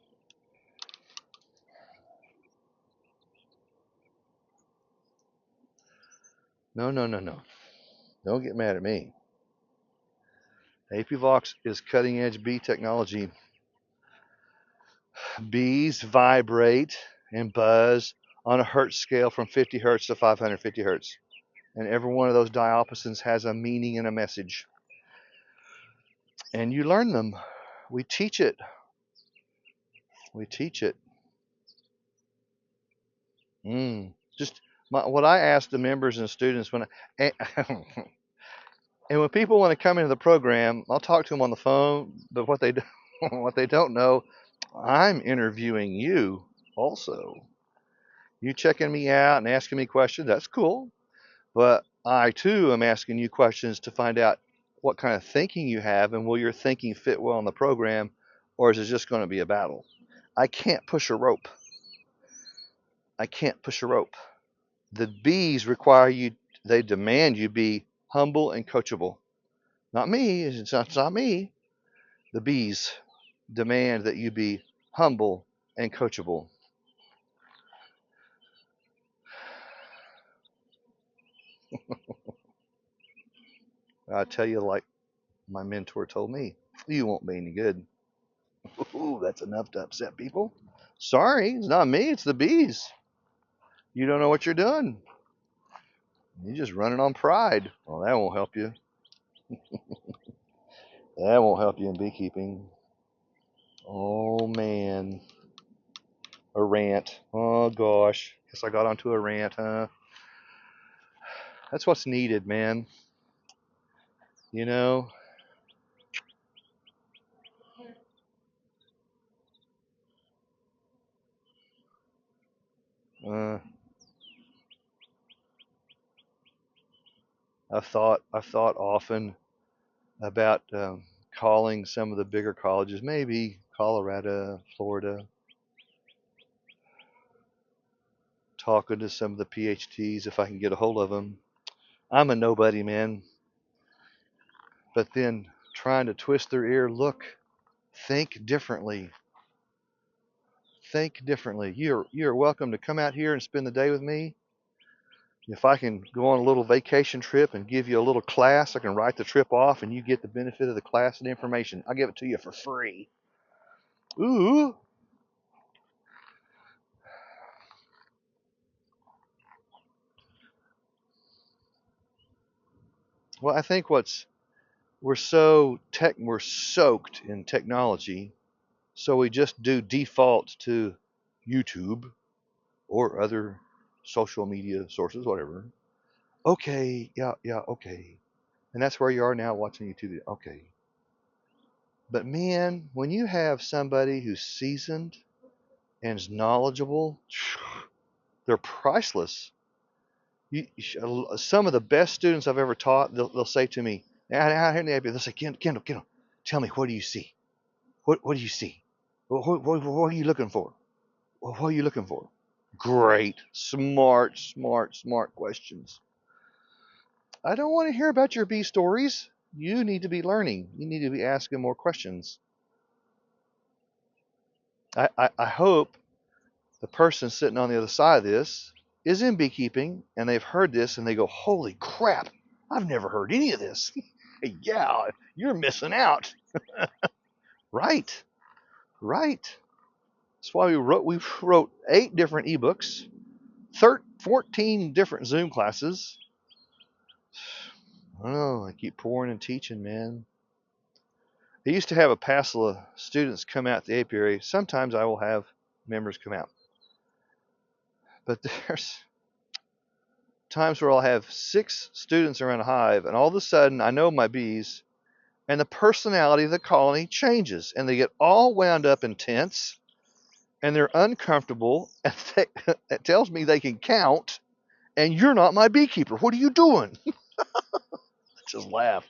[SPEAKER 1] No, no, no, no. Don't get mad at me. APVox is cutting edge bee technology. Bees vibrate and buzz on a hertz scale from 50 hertz to 550 hertz. And every one of those diapasons has a meaning and a message. And you learn them. We teach it. We teach it. Just what I ask the members and students when I, and when people want to come into the program, I'll talk to them on the phone. But what they what they don't know, I'm interviewing you also. You checking me out and asking me questions, that's cool. But I too am asking you questions to find out what kind of thinking you have and will your thinking fit well in the program, or is it just going to be a battle? I can't push a rope. I can't push a rope. The bees require you, they demand you be humble and coachable. Not me, it's not me. The bees demand that you be humble and coachable. I tell you, like my mentor told me, you won't be any good. Ooh, that's enough to upset people. Sorry, it's not me, it's the bees. You don't know what you're doing. You're just running on pride. Well, that won't help you. That won't help you in beekeeping. Oh, man. A rant. Oh, gosh. Guess I got onto a rant, huh? That's what's needed, man. You know? Uh, I've thought often about calling some of the bigger colleges, maybe Colorado, Florida, talking to some of the PhDs if I can get a hold of them. I'm a nobody, man. But then trying to twist their ear, look, think differently. Think differently. You're welcome to come out here and spend the day with me. If I can go on a little vacation trip and give you a little class, I can write the trip off and you get the benefit of the class and information. I'll give it to you for free. Ooh. Well, I think we're soaked in technology, so we just do default to YouTube or other social media sources, whatever. Okay, yeah, yeah, okay. And that's where you are now watching YouTube. Okay. But man, when you have somebody who's seasoned and is knowledgeable, they're priceless. Some of the best students I've ever taught, they'll say to me, out here in the API, they'll say, Kendall, tell me, what do you see? What do you see? What are you looking for? What are you looking for? Great, smart questions. I don't want to hear about your bee stories. You need to be learning. You need to be asking more questions. I hope the person sitting on the other side of this is in beekeeping and they've heard this and they go, holy crap, I've never heard any of this. Yeah, you're missing out. Right, right. That's why we wrote 8 different ebooks, 14 different Zoom classes. I don't know. I keep pouring and teaching, man. I used to have a passel of students come out the apiary. Sometimes I will have members come out. But there's times where I'll have 6 students around a hive, and all of a sudden I know my bees, and the personality of the colony changes, and they get all wound up and tense, and they're uncomfortable, and it tells me they can count, and you're not my beekeeper. What are you doing? Just laugh.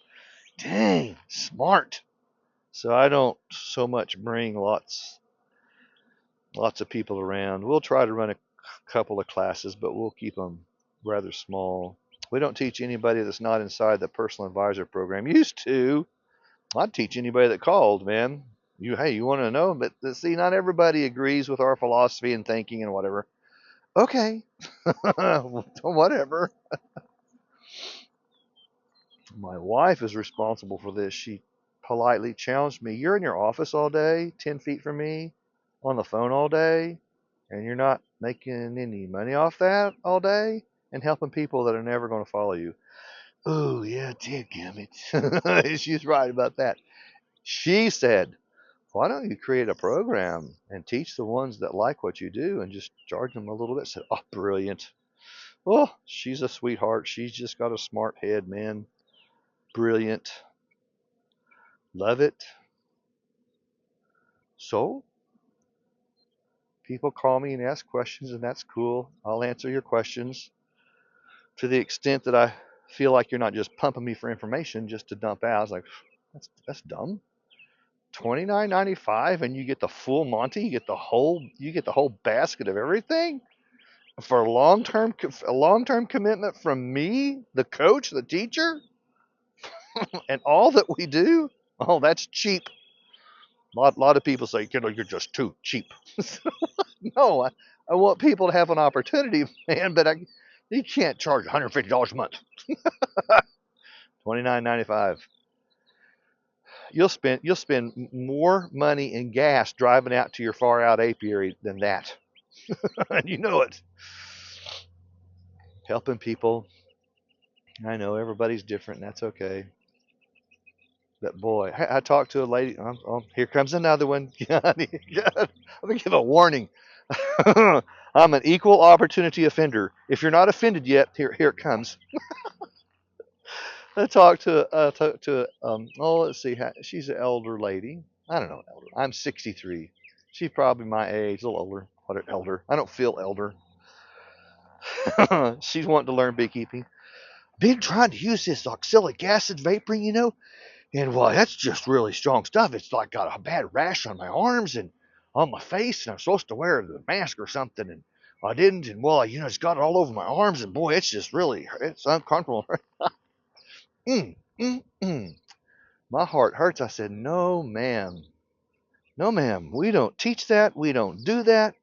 [SPEAKER 1] Dang, smart. So I don't so much bring lots of people around. We'll try to run a couple of classes, but we'll keep them rather small. We don't teach anybody that's not inside the personal advisor program. Used to. I'd teach anybody that called, man. Hey, you want to know? But see, not everybody agrees with our philosophy and thinking and whatever. Okay, whatever. My wife is responsible for this. She politely challenged me. You're in your office all day, 10 feet from me, on the phone all day, and you're not making any money off that all day and helping people that are never going to follow you. Oh, yeah, dadgummit. She's right about that. She said, why don't you create a program and teach the ones that like what you do and just charge them a little bit? I said, oh, brilliant. Well, she's a sweetheart. She's just got a smart head, man. Brilliant. Love it. So, people call me and ask questions, and that's cool. I'll answer your questions to the extent that I feel like you're not just pumping me for information just to dump out. It's like, that's dumb. $29.95 and you get the full Monty, you get the whole basket of everything for a long-term commitment from me, the coach, the teacher, and all that we do. Oh, that's cheap. Lot of people say, you're just too cheap. No, I want people to have an opportunity, man, but you can't charge $150 a month. $29.95. You'll spend more money in gas driving out to your far out apiary than that. And you know it. Helping people. I know everybody's different, and that's okay. But boy, I talked to a lady. Oh, here comes another one. Let me give a warning. I'm an equal opportunity offender. If you're not offended yet, here it comes. I talked to oh, let's see, she's an elder lady. I don't know, elder. I'm 63. She's probably my age, a little older. What an elder. I don't feel elder. She's wanting to learn beekeeping. Been trying to use this oxalic acid vaporing, and well, that's just really strong stuff. It's like got a bad rash on my arms and on my face, and I'm supposed to wear the mask or something, and I didn't, and well, it's got it all over my arms, and boy, it's uncomfortable. mm, mm, mm. My heart hurts. I said, no, ma'am. No, ma'am. We don't teach that. We don't do that.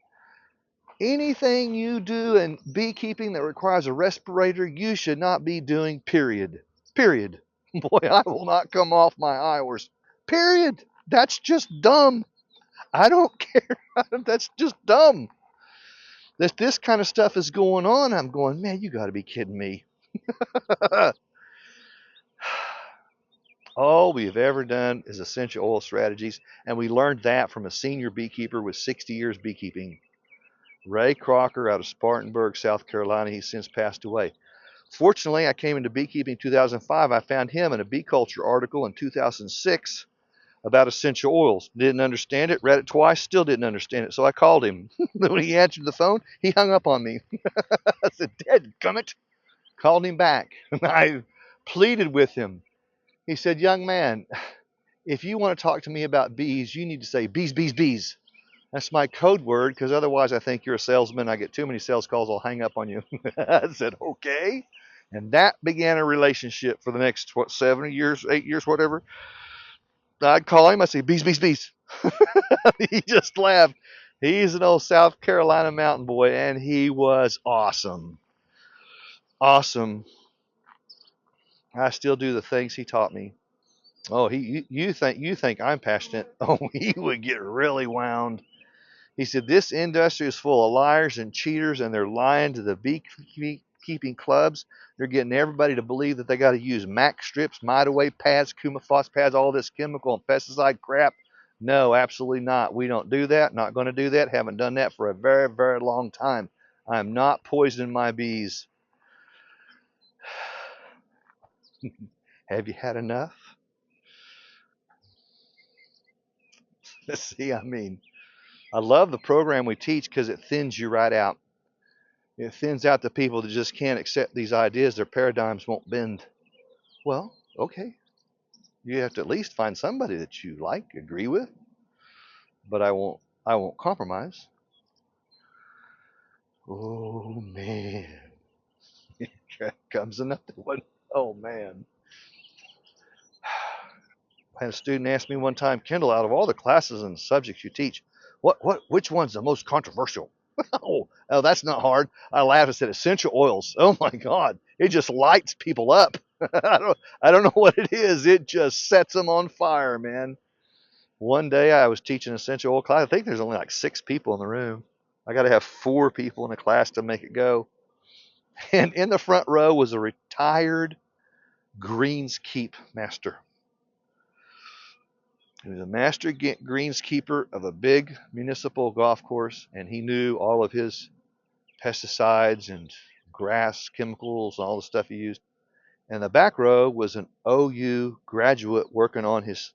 [SPEAKER 1] Anything you do in beekeeping that requires a respirator, you should not be doing, period. Period. Boy, I will not come off my hours. Period. That's just dumb. I don't care. That's just dumb. This kind of stuff is going on. I'm going, man, you got to be kidding me. All we've ever done is essential oil strategies, and we learned that from a senior beekeeper with 60 years beekeeping. Ray Crocker out of Spartanburg, South Carolina. He's since passed away. Fortunately, I came into beekeeping in 2005. I found him in a bee culture article in 2006 about essential oils. Didn't understand it, read it twice, still didn't understand it. So I called him. When he answered the phone, he hung up on me. I said, dadgummit. Called him back. I pleaded with him. He said, young man, if you want to talk to me about bees, you need to say bees, bees, bees. That's my code word, because otherwise I think you're a salesman. I get too many sales calls, I'll hang up on you. I said, okay. And that began a relationship for the next, 7 years, 8 years, whatever. I'd call him, I'd say, bees, bees, bees. He just laughed. He's an old South Carolina mountain boy, and he was awesome. Awesome. I still do the things he taught me. Oh, you think I'm passionate? Oh, he would get really wound. He said, this industry is full of liars and cheaters, and they're lying to the beekeeping clubs. They're getting everybody to believe that they got to use MAC strips, mite away pads, Kumafos pads, all this chemical and pesticide crap. No, absolutely not. We don't do that. Not going to do that. Haven't done that for a very, very long time. I'm not poisoning my bees. Have you had enough? Let's see, I love the program we teach because it thins you right out. It thins out the people that just can't accept these ideas. Their paradigms won't bend. Well, okay. You have to at least find somebody that you like, agree with, but I won't compromise. Oh man. Here comes another one. Oh man. I had a student ask me one time, Kendall, out of all the classes and subjects you teach, which one's the most controversial? Oh, that's not hard. I laughed and said essential oils. Oh my God, it just lights people up. I don't know what it is. It just sets them on fire, man. One day I was teaching essential oil class. I think there's only like 6 people in the room. I got to have 4 people in a class to make it go. And in the front row was a retired greenskeep master. He was a master greenskeeper of a big municipal golf course, and he knew all of his pesticides and grass chemicals and all the stuff he used. And the back row was an OU graduate working on his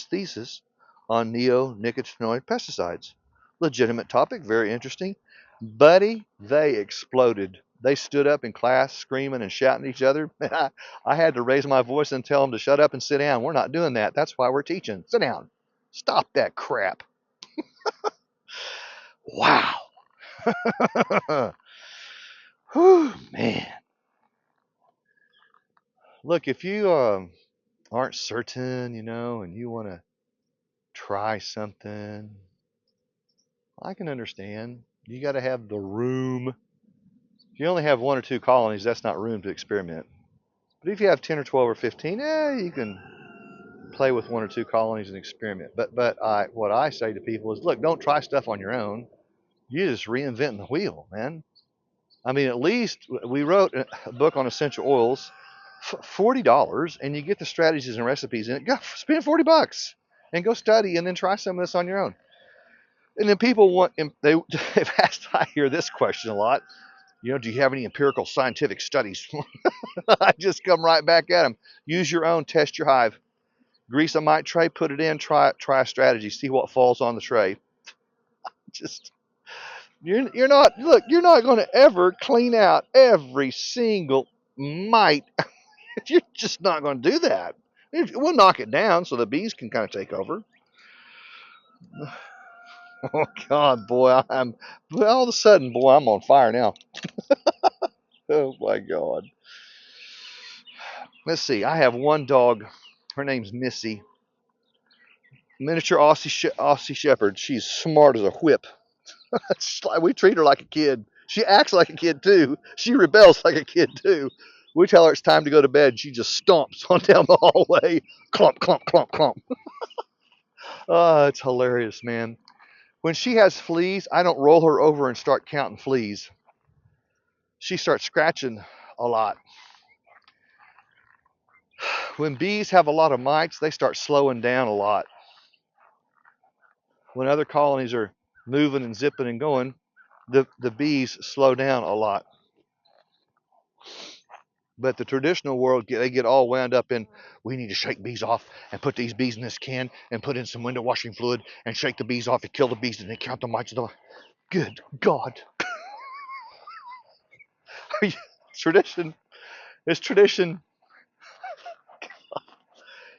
[SPEAKER 1] thesis on neonicotinoid pesticides. Legitimate topic, very interesting. Buddy, they exploded. They stood up in class screaming and shouting at each other. I had to raise my voice and tell them to shut up and sit down. We're not doing that. That's why we're teaching. Sit down. Stop that crap. Wow. Whew, man. Look, if you aren't certain, and you want to try something, I can understand. You got to have the room. If you only have 1 or 2 colonies, that's not room to experiment. But if you have 10 or 12 or 15, you can play with 1 or 2 colonies and experiment. But what I say to people is, look, don't try stuff on your own. You're just reinventing the wheel, man. I mean, at least we wrote a book on essential oils, $40, and you get the strategies and recipes in it. Go spend $40 and go study, and then try some of this on your own. And then people they've asked. I hear this question a lot. Do you have any empirical scientific studies? I just come right back at them. Use your own. Test your hive. Grease a mite tray. Put it in. Try a strategy. See what falls on the tray. Just you're not going to ever clean out every single mite. You're just not going to do that. We'll knock it down so the bees can kind of take over. Oh God, boy, all of a sudden, boy, I'm on fire now. Oh my God. Let's see. I have one dog. Her name's Missy. Miniature Aussie Shepherd. She's smart as a whip. We treat her like a kid. She acts like a kid too. She rebels like a kid too. We tell her it's time to go to bed. She just stomps on down the hallway. Clump, clump, clump, clump. Oh, it's hilarious, man. When she has fleas, I don't roll her over and start counting fleas. She starts scratching a lot. When bees have a lot of mites, they start slowing down a lot. When other colonies are moving and zipping and going, the bees slow down a lot. But the traditional world, they get all wound up in, we need to shake bees off and put these bees in this can and put in some window washing fluid and shake the bees off and kill the bees and then count the mites. Good God. Tradition. It's tradition.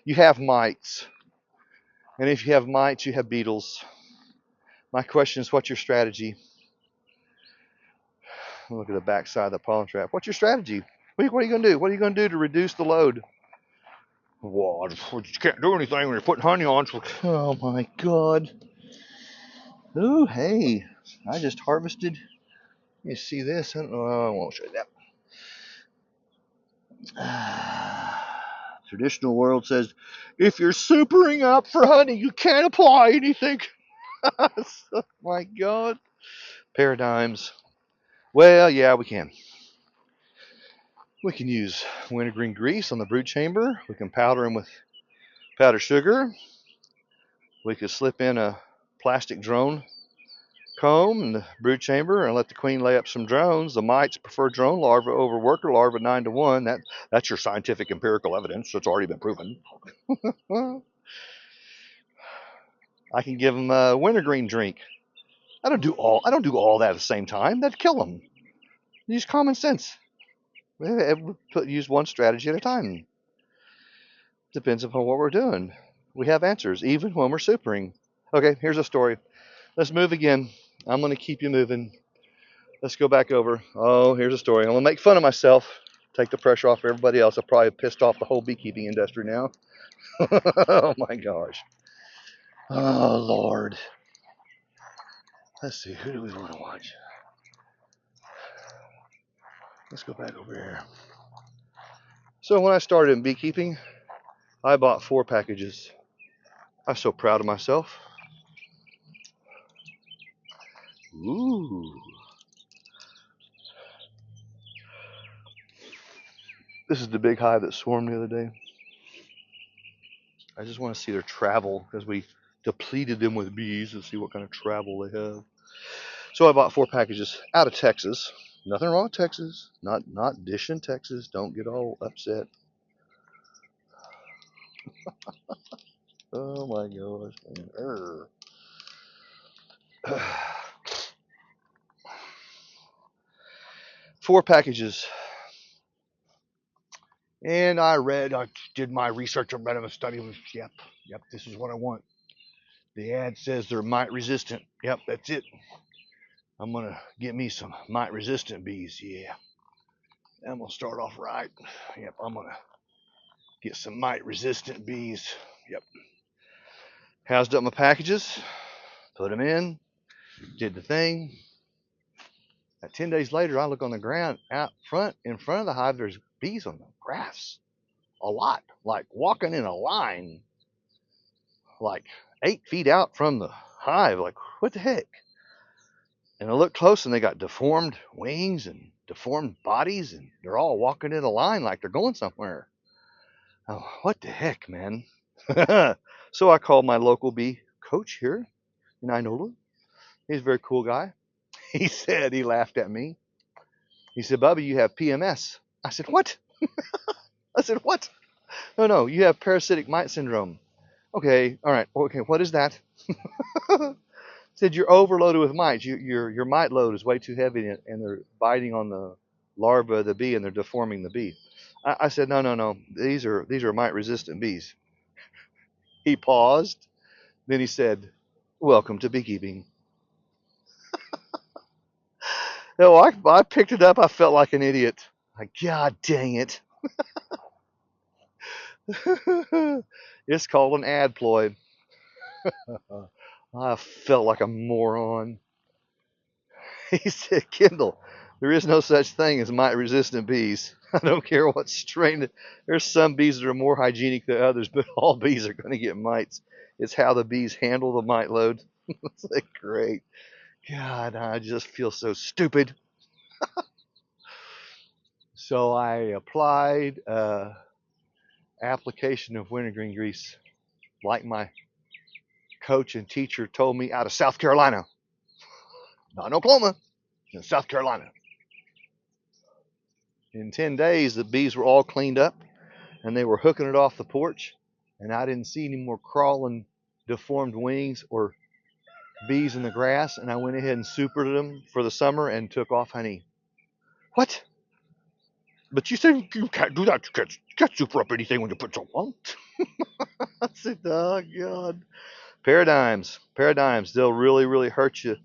[SPEAKER 1] You have mites. And if you have mites, you have beetles. My question is, what's your strategy? Look at the back side of the pollen trap. What's your strategy? What are you going to do? What are you going to do to reduce the load? Well, you can't do anything when you're putting honey on. Oh my God. Oh, hey. I just harvested. You see this? I won't show you that. Traditional world says, if you're supering up for honey, you can't apply anything. Oh my God. Paradigms. Well, yeah, we can. We can use wintergreen grease on the brood chamber. We can powder them with powdered sugar. We could slip in a plastic drone comb in the brood chamber and let the queen lay up some drones. The mites prefer drone larvae over worker larvae 9 to 1. That's your scientific empirical evidence. That's already been proven. I can give them a wintergreen drink. I don't do all that at the same time. That'd kill them. Use common sense. Use one strategy at a time. Depends upon what we're doing. We have answers, even when we're supering. Okay, here's a story. Let's move again. I'm going to keep you moving. Let's go back over. Oh, here's a story. I'm going to make fun of myself. Take the pressure off everybody else. I've probably pissed off the whole beekeeping industry now. Oh my gosh. Oh, Lord. Let's see. Who do we want to watch? Let's go back over here. So when I started in beekeeping, I bought 4 packages. I'm so proud of myself. Ooh. This is the big hive that swarmed the other day. I just want to see their travel because we depleted them with bees to see what kind of travel they have. So I bought 4 packages out of Texas. Nothing wrong with Texas. Not dishing Texas. Don't get all upset. Oh my gosh. 4 packages. And I did my research, I read them, studied them. Yep, this is what I want. The ad says they're mite resistant. Yep, that's it. I'm going to get me some mite resistant bees. Yeah. I'm going to start off right. Yep, I'm going to get some mite resistant bees. Yep. Housed up my packages, put them in, did the thing. 10 days later, I look on the ground in front of the hive, there's bees on the grass. A lot, like walking in a line, like 8 feet out from the hive. Like, what the heck? And I look close and they got deformed wings and deformed bodies, and they're all walking in a line like they're going somewhere. Oh, what the heck, man? So I called my local bee coach here in Inola. He's a very cool guy. He laughed at me. He said, Bubby, you have PMS. I said, what? What? No, you have parasitic mite syndrome. Okay, all right. Okay, what is that? Said you're overloaded with mites. Your mite load is way too heavy, and they're biting on the larva of the bee, and they're deforming the bee. I said, no. These are mite resistant bees. He paused. Then he said, welcome to beekeeping. No, I picked it up. I felt like an idiot. Like, God dang it. It's called an ad ploy. I felt like a moron. He said, Kendall, there is no such thing as mite resistant bees. I don't care what strain. There's some bees that are more hygienic than others, but all bees are going to get mites. It's how the bees handle the mite load. It's like, great. God, I just feel so stupid. So I applied application of wintergreen grease like my coach and teacher told me, out of South Carolina. Not in Oklahoma, in South Carolina. In 10 days, the bees were all cleaned up and they were hooking it off the porch, and I didn't see any more crawling, deformed wings or bees in the grass, and I went ahead and supered them for the summer and took off honey. What? But you said you can't do that. You can't super up anything when you put so on. I said, oh, God. Paradigms. They'll really, really hurt you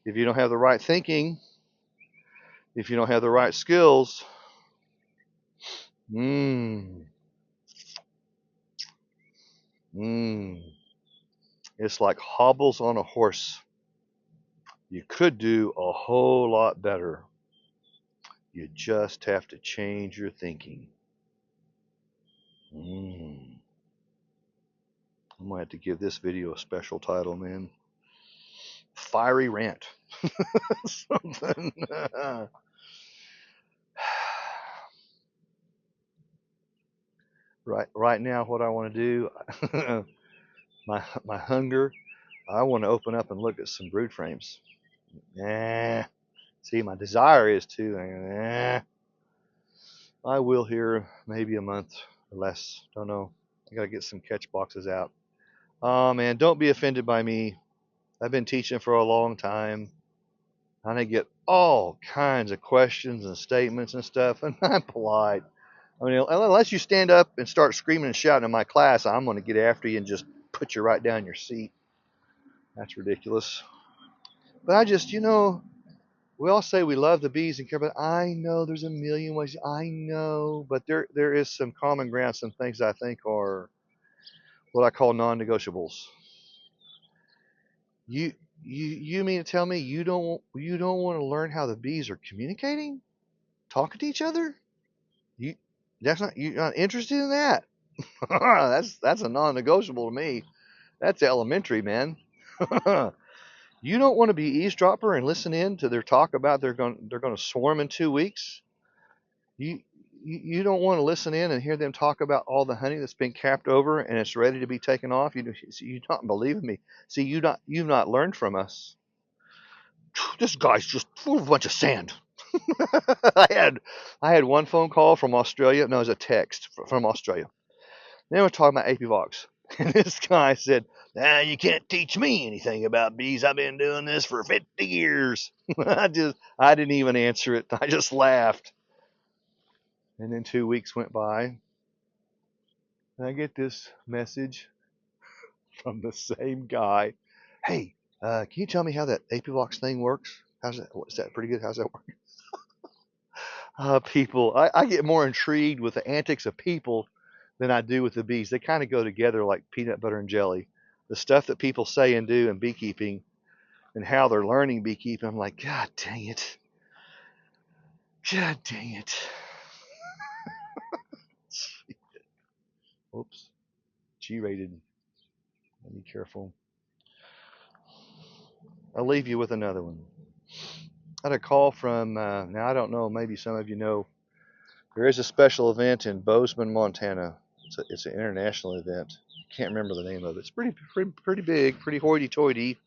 [SPEAKER 1] if you don't have the right thinking, if you don't have the right skills. It's like hobbles on a horse. You could do a whole lot better. You just have to change your thinking. I'm going to have to give this video a special title, man. Fiery Rant. Something. Right now, what I want to do, my hunger, I want to open up and look at some brood frames. Eh. See, my desire is to. I will here maybe a month or less. Don't know. I gotta get some catch boxes out. Oh man, don't be offended by me. I've been teaching for a long time, and I get all kinds of questions and statements and stuff, and I'm polite. I mean, unless you stand up and start screaming and shouting in my class, I'm going to get after you and just put you right down in your seat. That's ridiculous. But I just, we all say we love the bees and care, but I know there's a million ways. I know, but there is some common ground, some things I think are what I call non-negotiables. You mean to tell me you don't want to learn how the bees are communicating, talking to each other? You you're not interested in that. That's a non-negotiable to me. That's elementary, man. You don't want to be eavesdropper and listen in to their talk about they're going to swarm in 2 weeks. You you don't want to listen in and hear them talk about all the honey that's been capped over and it's ready to be taken off. You don't believe me. See, you've not learned from us. This guy's just full of a bunch of sand. I had I had one phone call from Australia. No, it was a text from Australia. They were talking about Apivox. And this guy said, you can't teach me anything about bees. I've been doing this for 50 years. I didn't even answer it. I just laughed. And then 2 weeks went by, and I get this message from the same guy. Hey, can you tell me how that Apivox thing works? How's that? Is that pretty good? How's that work? People, I get more intrigued with the antics of people than I do with the bees. They kind of go together like peanut butter and jelly. The stuff that people say and do in beekeeping and how they're learning beekeeping, I'm like, God dang it. God dang it. Oops. G rated. Be careful. I'll leave you with another one. I had a call from, now I don't know, maybe some of you know, there is a special event in Bozeman, Montana. It's an international event. I can't remember the name of it. It's pretty big, pretty hoity-toity.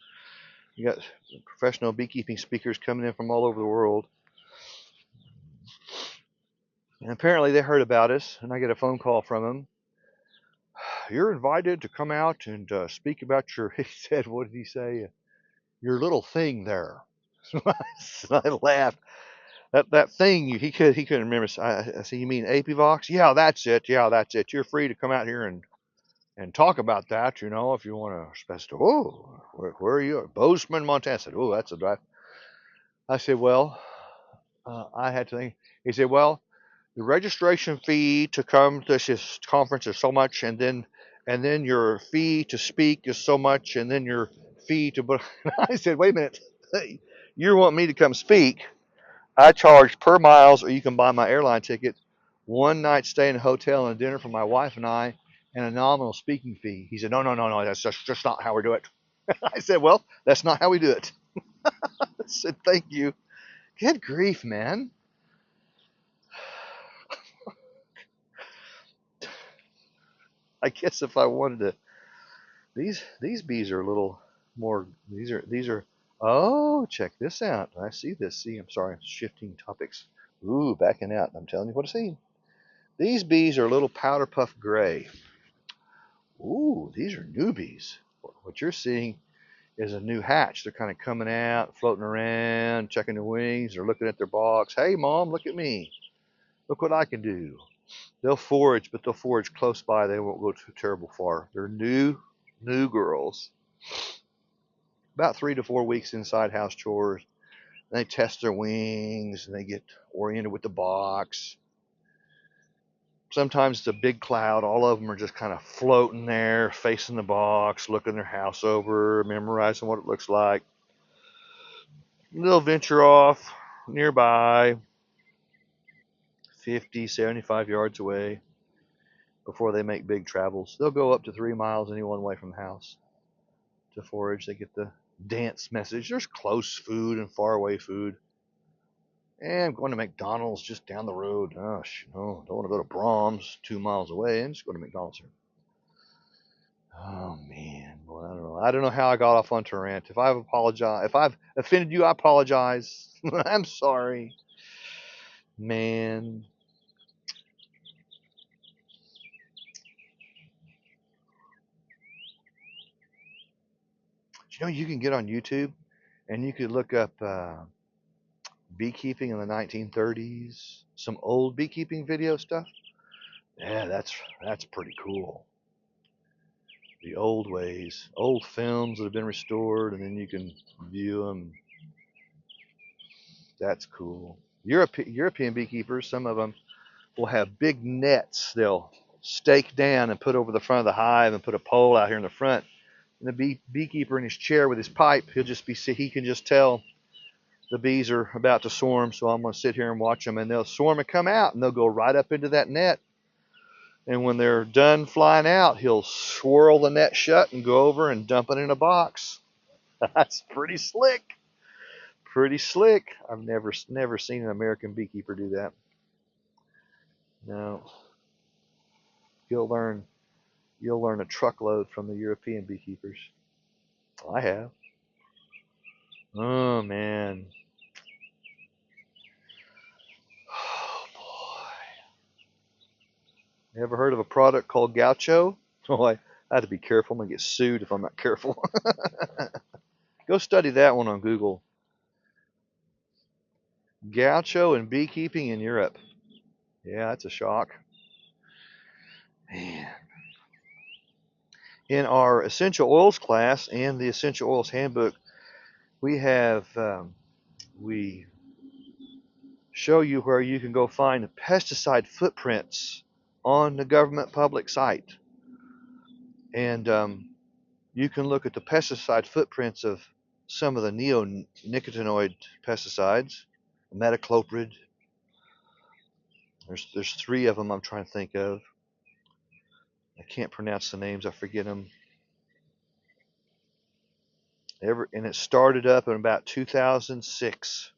[SPEAKER 1] You got professional beekeeping speakers coming in from all over the world. And apparently they heard about us, and I get a phone call from them. You're invited to come out and speak about your, he said, what did he say? Your little thing there. I laughed. That thing, he couldn't remember. I said, you mean Apivox? Yeah, that's it. Yeah, that's it. You're free to come out here and talk about that, if you want to. I said, oh, where are you? Bozeman, Montana. I said, oh, that's a drive. I said, well, I had to think. He said, well, the registration fee to come to this conference is so much, and then your fee to speak is so much, and then your fee to. But I said, wait a minute, you want me to come speak? I charge per miles, or you can buy my airline ticket, one night stay in a hotel and a dinner for my wife and I, and a nominal speaking fee. He said, no, no, no, no, that's just not how we do it. I said, well, that's not how we do it. I said, thank you. Good grief, man. I guess if I wanted to, these bees are a little more. These are. Oh, check this out. I see this. See, I'm sorry, I'm shifting topics. Ooh, backing out. I'm telling you what I see. These bees are a little powder puff gray. Ooh, these are newbies. What you're seeing is a new hatch. They're kind of coming out, floating around, checking their wings. They're looking at their box. Hey, mom, look at me. Look what I can do. They'll forage, but they'll forage close by. They won't go too terrible far. They're new girls. About 3 to 4 weeks inside house chores. They test their wings and they get oriented with the box. Sometimes it's a big cloud. All of them are just kind of floating there, facing the box, looking their house over, memorizing what it looks like. They'll venture off nearby, 50, 75 yards away before they make big travels. They'll go up to 3 miles any one way from the house to forage. They get the dance message. There's close food and far away food. I'm going to McDonald's just down the road. Gosh, no, don't want to go to Brahms 2 miles away. I'm just going to McDonald's here. Oh man, well, I don't know. I don't know how I got off onto a rant. If I've apologized, if I've offended you, I apologize. I'm sorry, man. You can get on YouTube and you could look up beekeeping in the 1930s, some old beekeeping video stuff. Yeah, that's pretty cool. The old ways, old films that have been restored, and then you can view them. That's cool. European beekeepers, some of them will have big nets they'll stake down and put over the front of the hive and put a pole out here in the front. And the beekeeper in his chair with his pipe, he can just tell the bees are about to swarm, so I'm going to sit here and watch them, and they'll swarm and come out, and they'll go right up into that net. And when they're done flying out, he'll swirl the net shut and go over and dump it in a box. That's pretty slick. Pretty slick. I've never seen an American beekeeper do that. No. You'll learn a truckload from the European beekeepers. I have. Oh man. Oh boy. You ever heard of a product called Gaucho? Oh, I have to be careful. I'm gonna get sued if I'm not careful. Go study that one on Google. Gaucho and beekeeping in Europe. Yeah, that's a shock. Man. In our essential oils class and the essential oils handbook, we show you where you can go find pesticide footprints on the government public site. And you can look at the pesticide footprints of some of the neonicotinoid pesticides, metacloprid. There's 3 of them I'm trying to think of. I can't pronounce the names. I forget them. And it started up in about 2006,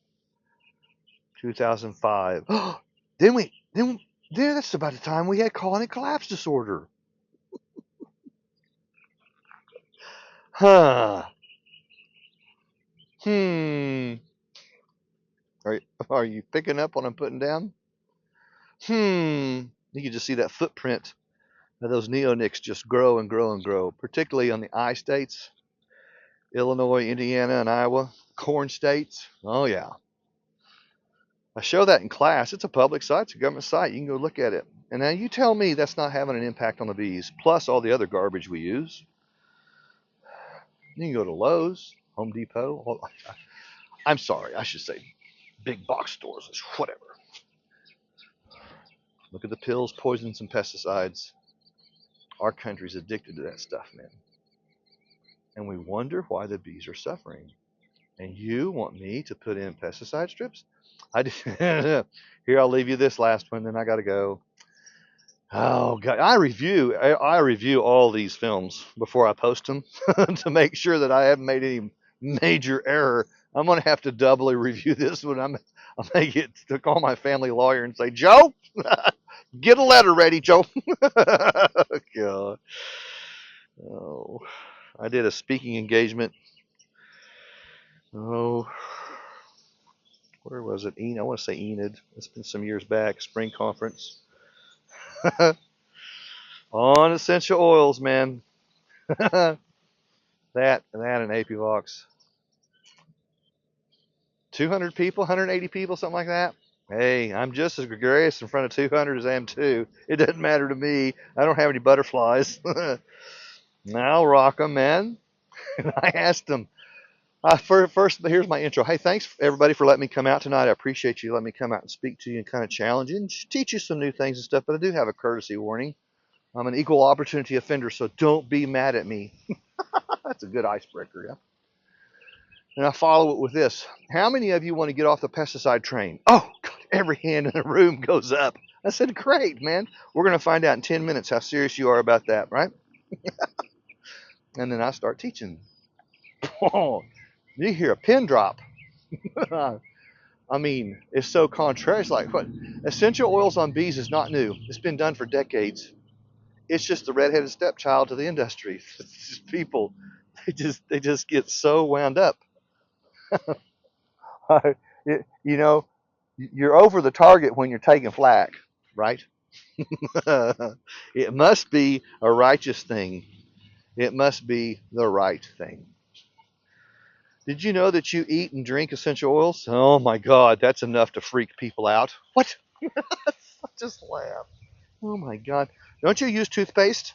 [SPEAKER 1] 2005. Then that's about the time we had colony collapse disorder. Huh. Hmm. Are you picking up what I'm putting down? You can just see that footprint of those neonics just grow and grow and grow, particularly on the I states, Illinois, Indiana, and Iowa, corn states. Oh, yeah. I show that in class. It's a public site. It's a government site. You can go look at it. And now you tell me that's not having an impact on the bees, plus all the other garbage we use. You can go to Lowe's, Home Depot. I'm sorry, I should say big box stores, whatever. Look at the pills, poisons, and pesticides. Our country's addicted to that stuff, man. And we wonder why the bees are suffering. And you want me to put in pesticide strips? Here, I'll leave you this last one, then I got to go. Oh God, I review all these films before I post them to make sure that I haven't made any major error. I'm gonna have to doubly review this one. I may get to call my family lawyer and say, Joe, get a letter ready, Joe. God. Oh, I did a speaking engagement. Oh, where was it? I want to say Enid. It's been some years back. Spring conference on essential oils, man. that and Apivox. 200 people, 180 people, something like that. Hey, I'm just as gregarious in front of 200 as I am 2. It doesn't matter to me. I don't have any butterflies. I'll rock them, man. I asked them. First, here's my intro. Hey, thanks everybody for letting me come out tonight. I appreciate you letting me come out and speak to you and kind of challenge you and teach you some new things and stuff. But I do have a courtesy warning. I'm an equal opportunity offender, so don't be mad at me. That's a good icebreaker, yeah. And I follow it with this. How many of you want to get off the pesticide train? Oh, God, every hand in the room goes up. I said, great, man. We're going to find out in 10 minutes how serious you are about that, right? And then I start teaching. Oh, you hear a pin drop. I mean, it's so contrary. It's like, what? Essential oils on bees is not new. It's been done for decades. It's just the redheaded stepchild to the industry. People, they just get so wound up. You know, you're over the target when you're taking flack, right? It must be a righteous thing. It must be the right thing. Did you know that you eat and drink essential oils? Oh my God, that's enough to freak people out. What? Just laugh. Oh my God. Don't you use toothpaste?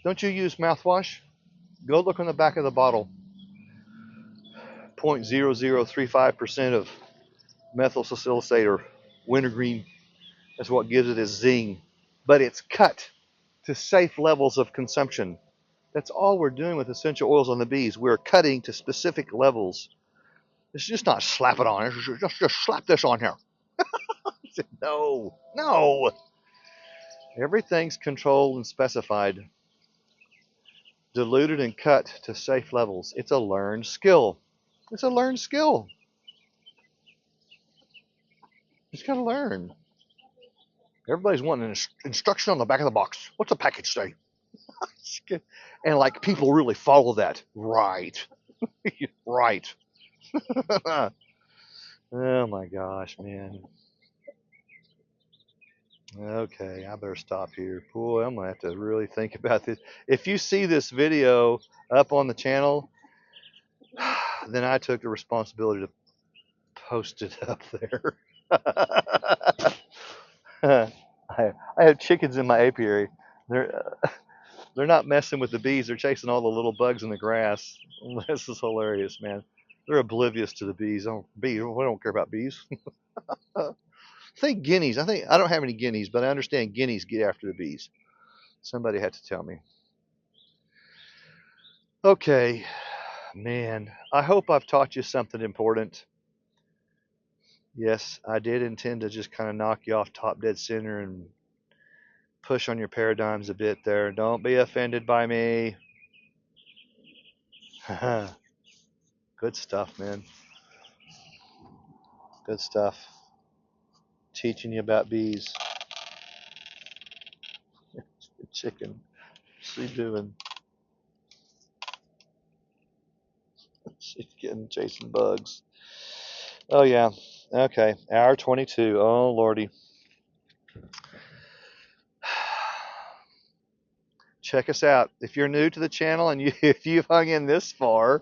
[SPEAKER 1] Don't you use mouthwash? Go look on the back of the bottle. 0.0035% of methyl salicylate or wintergreen. That's what gives it its zing. But it's cut to safe levels of consumption. That's all we're doing with essential oils on the bees. We're cutting to specific levels. It's just not slap it on. Just slap this on here. No, no. Everything's controlled and specified, diluted and cut to safe levels. It's a learned skill. It's a learned skill. You just got to learn. Everybody's wanting an instruction on the back of the box. What's the package say? And like people really follow that. Right. Right. Oh my gosh, man. Okay, I better stop here. Boy, I'm gonna have to really think about this. If you see this video up on the channel, then I took the responsibility to post it up there. I have chickens in my apiary. They're not messing with the bees. They're chasing all the little bugs in the grass. This is hilarious, man. They're oblivious to the bees. Oh, we don't care about bees. I think guineas. I don't have any guineas, but I understand guineas get after the bees. Somebody had to tell me. Okay, man. I hope I've taught you something important. Yes, I did intend to just kind of knock you off top dead center and push on your paradigms a bit there. Don't be offended by me. Good stuff, man. Good stuff. Teaching you about bees. Chicken. What's she doing? She's getting chasing bugs. Oh yeah. Okay. Hour 22. Oh lordy. Check us out. If you're new to the channel and if you've hung in this far,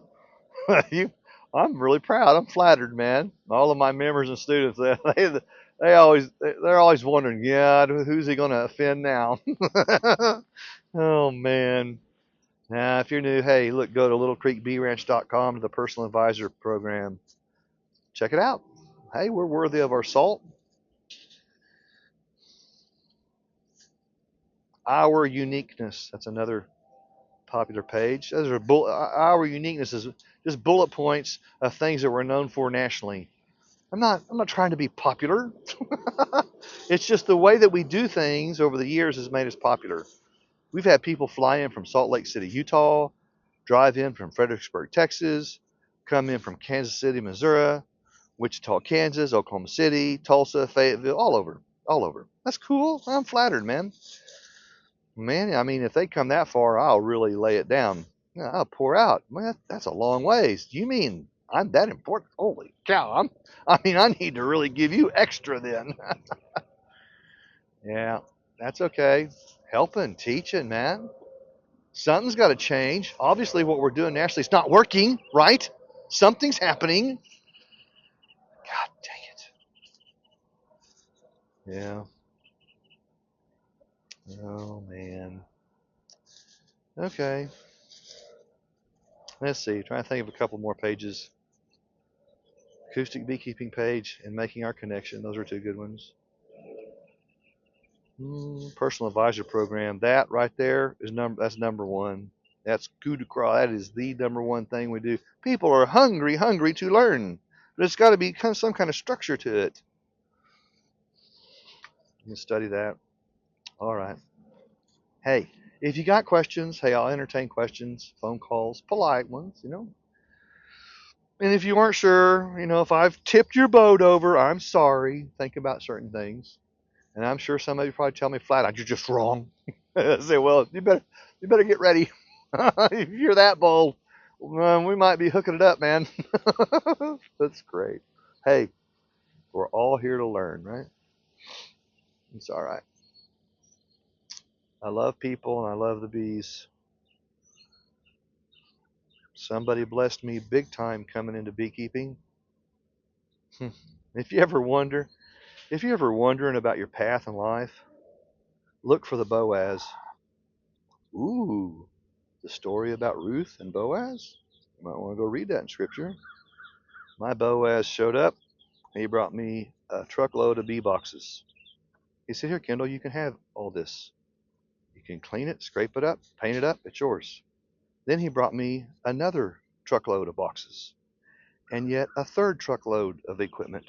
[SPEAKER 1] I'm really proud. I'm flattered, man. All of my members and students, they're always wondering, yeah, who's he going to offend now? Oh man. Now, if you're new, hey, look, go to littlecreekbeeranch.com to the personal advisor program. Check it out. Hey, we're worthy of our salt. Our uniqueness. That's another popular page. Our uniqueness is just bullet points of things that we're known for nationally. I'm not trying to be popular. It's just the way that we do things over the years has made us popular. We've had people fly in from Salt Lake City, Utah, drive in from Fredericksburg, Texas, come in from Kansas City, Missouri, Wichita, Kansas, Oklahoma City, Tulsa, Fayetteville, all over, all over. That's cool. I'm flattered, man. Man, I mean, if they come that far, I'll really lay it down. Yeah, I'll pour out. Man, that's a long ways. You mean I'm that important? Holy cow! I need to really give you extra then. Yeah, that's okay. Helping, teaching, man. Something's got to change. Obviously, what we're doing nationally is not working, right? Something's happening. God dang it. Yeah. Oh man. Okay. Let's see. Trying to think of a couple more pages. Acoustic beekeeping page and making our connection. Those are two good ones. Personal advisor program. That right there is That's number one. That's coup de grace. That is the number one thing we do. People are hungry, hungry to learn. But it's got to be some kind of structure to it. You can study that. All right. Hey, if you got questions, hey, I'll entertain questions, phone calls, polite ones, And if you weren't sure, if I've tipped your boat over, I'm sorry. Think about certain things. And I'm sure somebody probably tell me flat out, you're just wrong. I say, well, you better get ready. If you're that bold, we might be hooking it up, man. That's great. Hey, we're all here to learn, right? It's all right. I love people and I love the bees. Somebody blessed me big time coming into beekeeping. if you ever wonder, if you're ever wondering about your path in life, look for the Boaz. Ooh, the story about Ruth and Boaz? You might want to go read that in scripture. My Boaz showed up. He brought me a truckload of bee boxes. He said, here, Kendall, you can have all this. You can clean it, scrape it up, paint it up, it's yours. Then he brought me another truckload of boxes and yet a third truckload of equipment.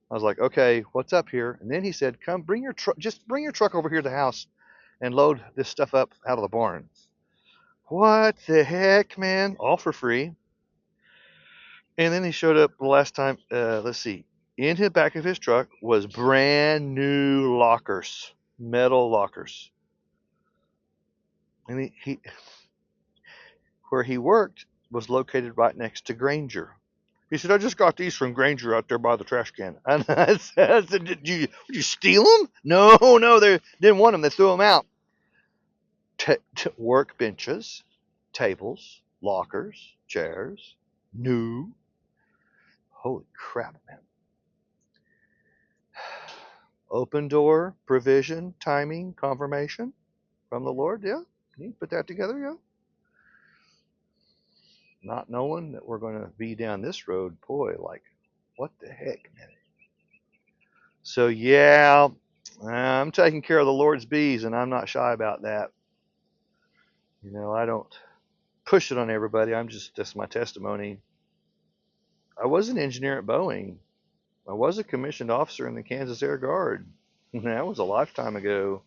[SPEAKER 1] I was like, okay, what's up here? And then he said, come, bring your truck, just bring your truck over here to the house and load this stuff up out of the barn. What the heck, man? All for free. And then he showed up the last time, let's see, in the back of his truck was brand new lockers, metal lockers. And he where he worked was located right next to Granger. He said, I just got these from Granger out there by the trash can. And I said, did you steal them? No, they didn't want them. They threw them out. Work benches, tables, lockers, chairs, new. Holy crap, man. Open door, provision, timing, confirmation from the Lord. Yeah. Can you put that together? Yeah. Not knowing that we're going to be down this road, boy, like, what the heck, man? So, yeah, I'm taking care of the Lord's bees, and I'm not shy about that. I don't push it on everybody. That's my testimony. I was an engineer at Boeing. I was a commissioned officer in the Kansas Air Guard. That was a lifetime ago.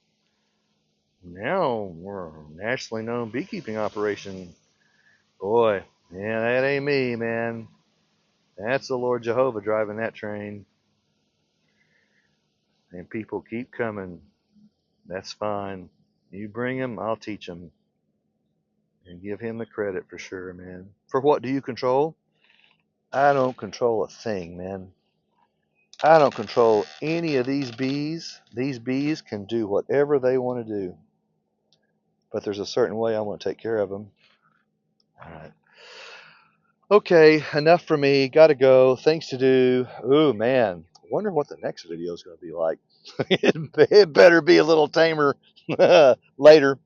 [SPEAKER 1] Now we're a nationally known beekeeping operation. Boy, yeah, that ain't me, man. That's the Lord Jehovah driving that train. And people keep coming. That's fine. You bring them, I'll teach them. And give him the credit for sure, man. For what do you control? I don't control a thing, man. I don't control any of these bees. These bees can do whatever they want to do. But there's a certain way I want to take care of them. All right. Okay, enough for me. Gotta go. Things to do. Ooh, man. Wonder what the next video is going to be like. It better be a little tamer later.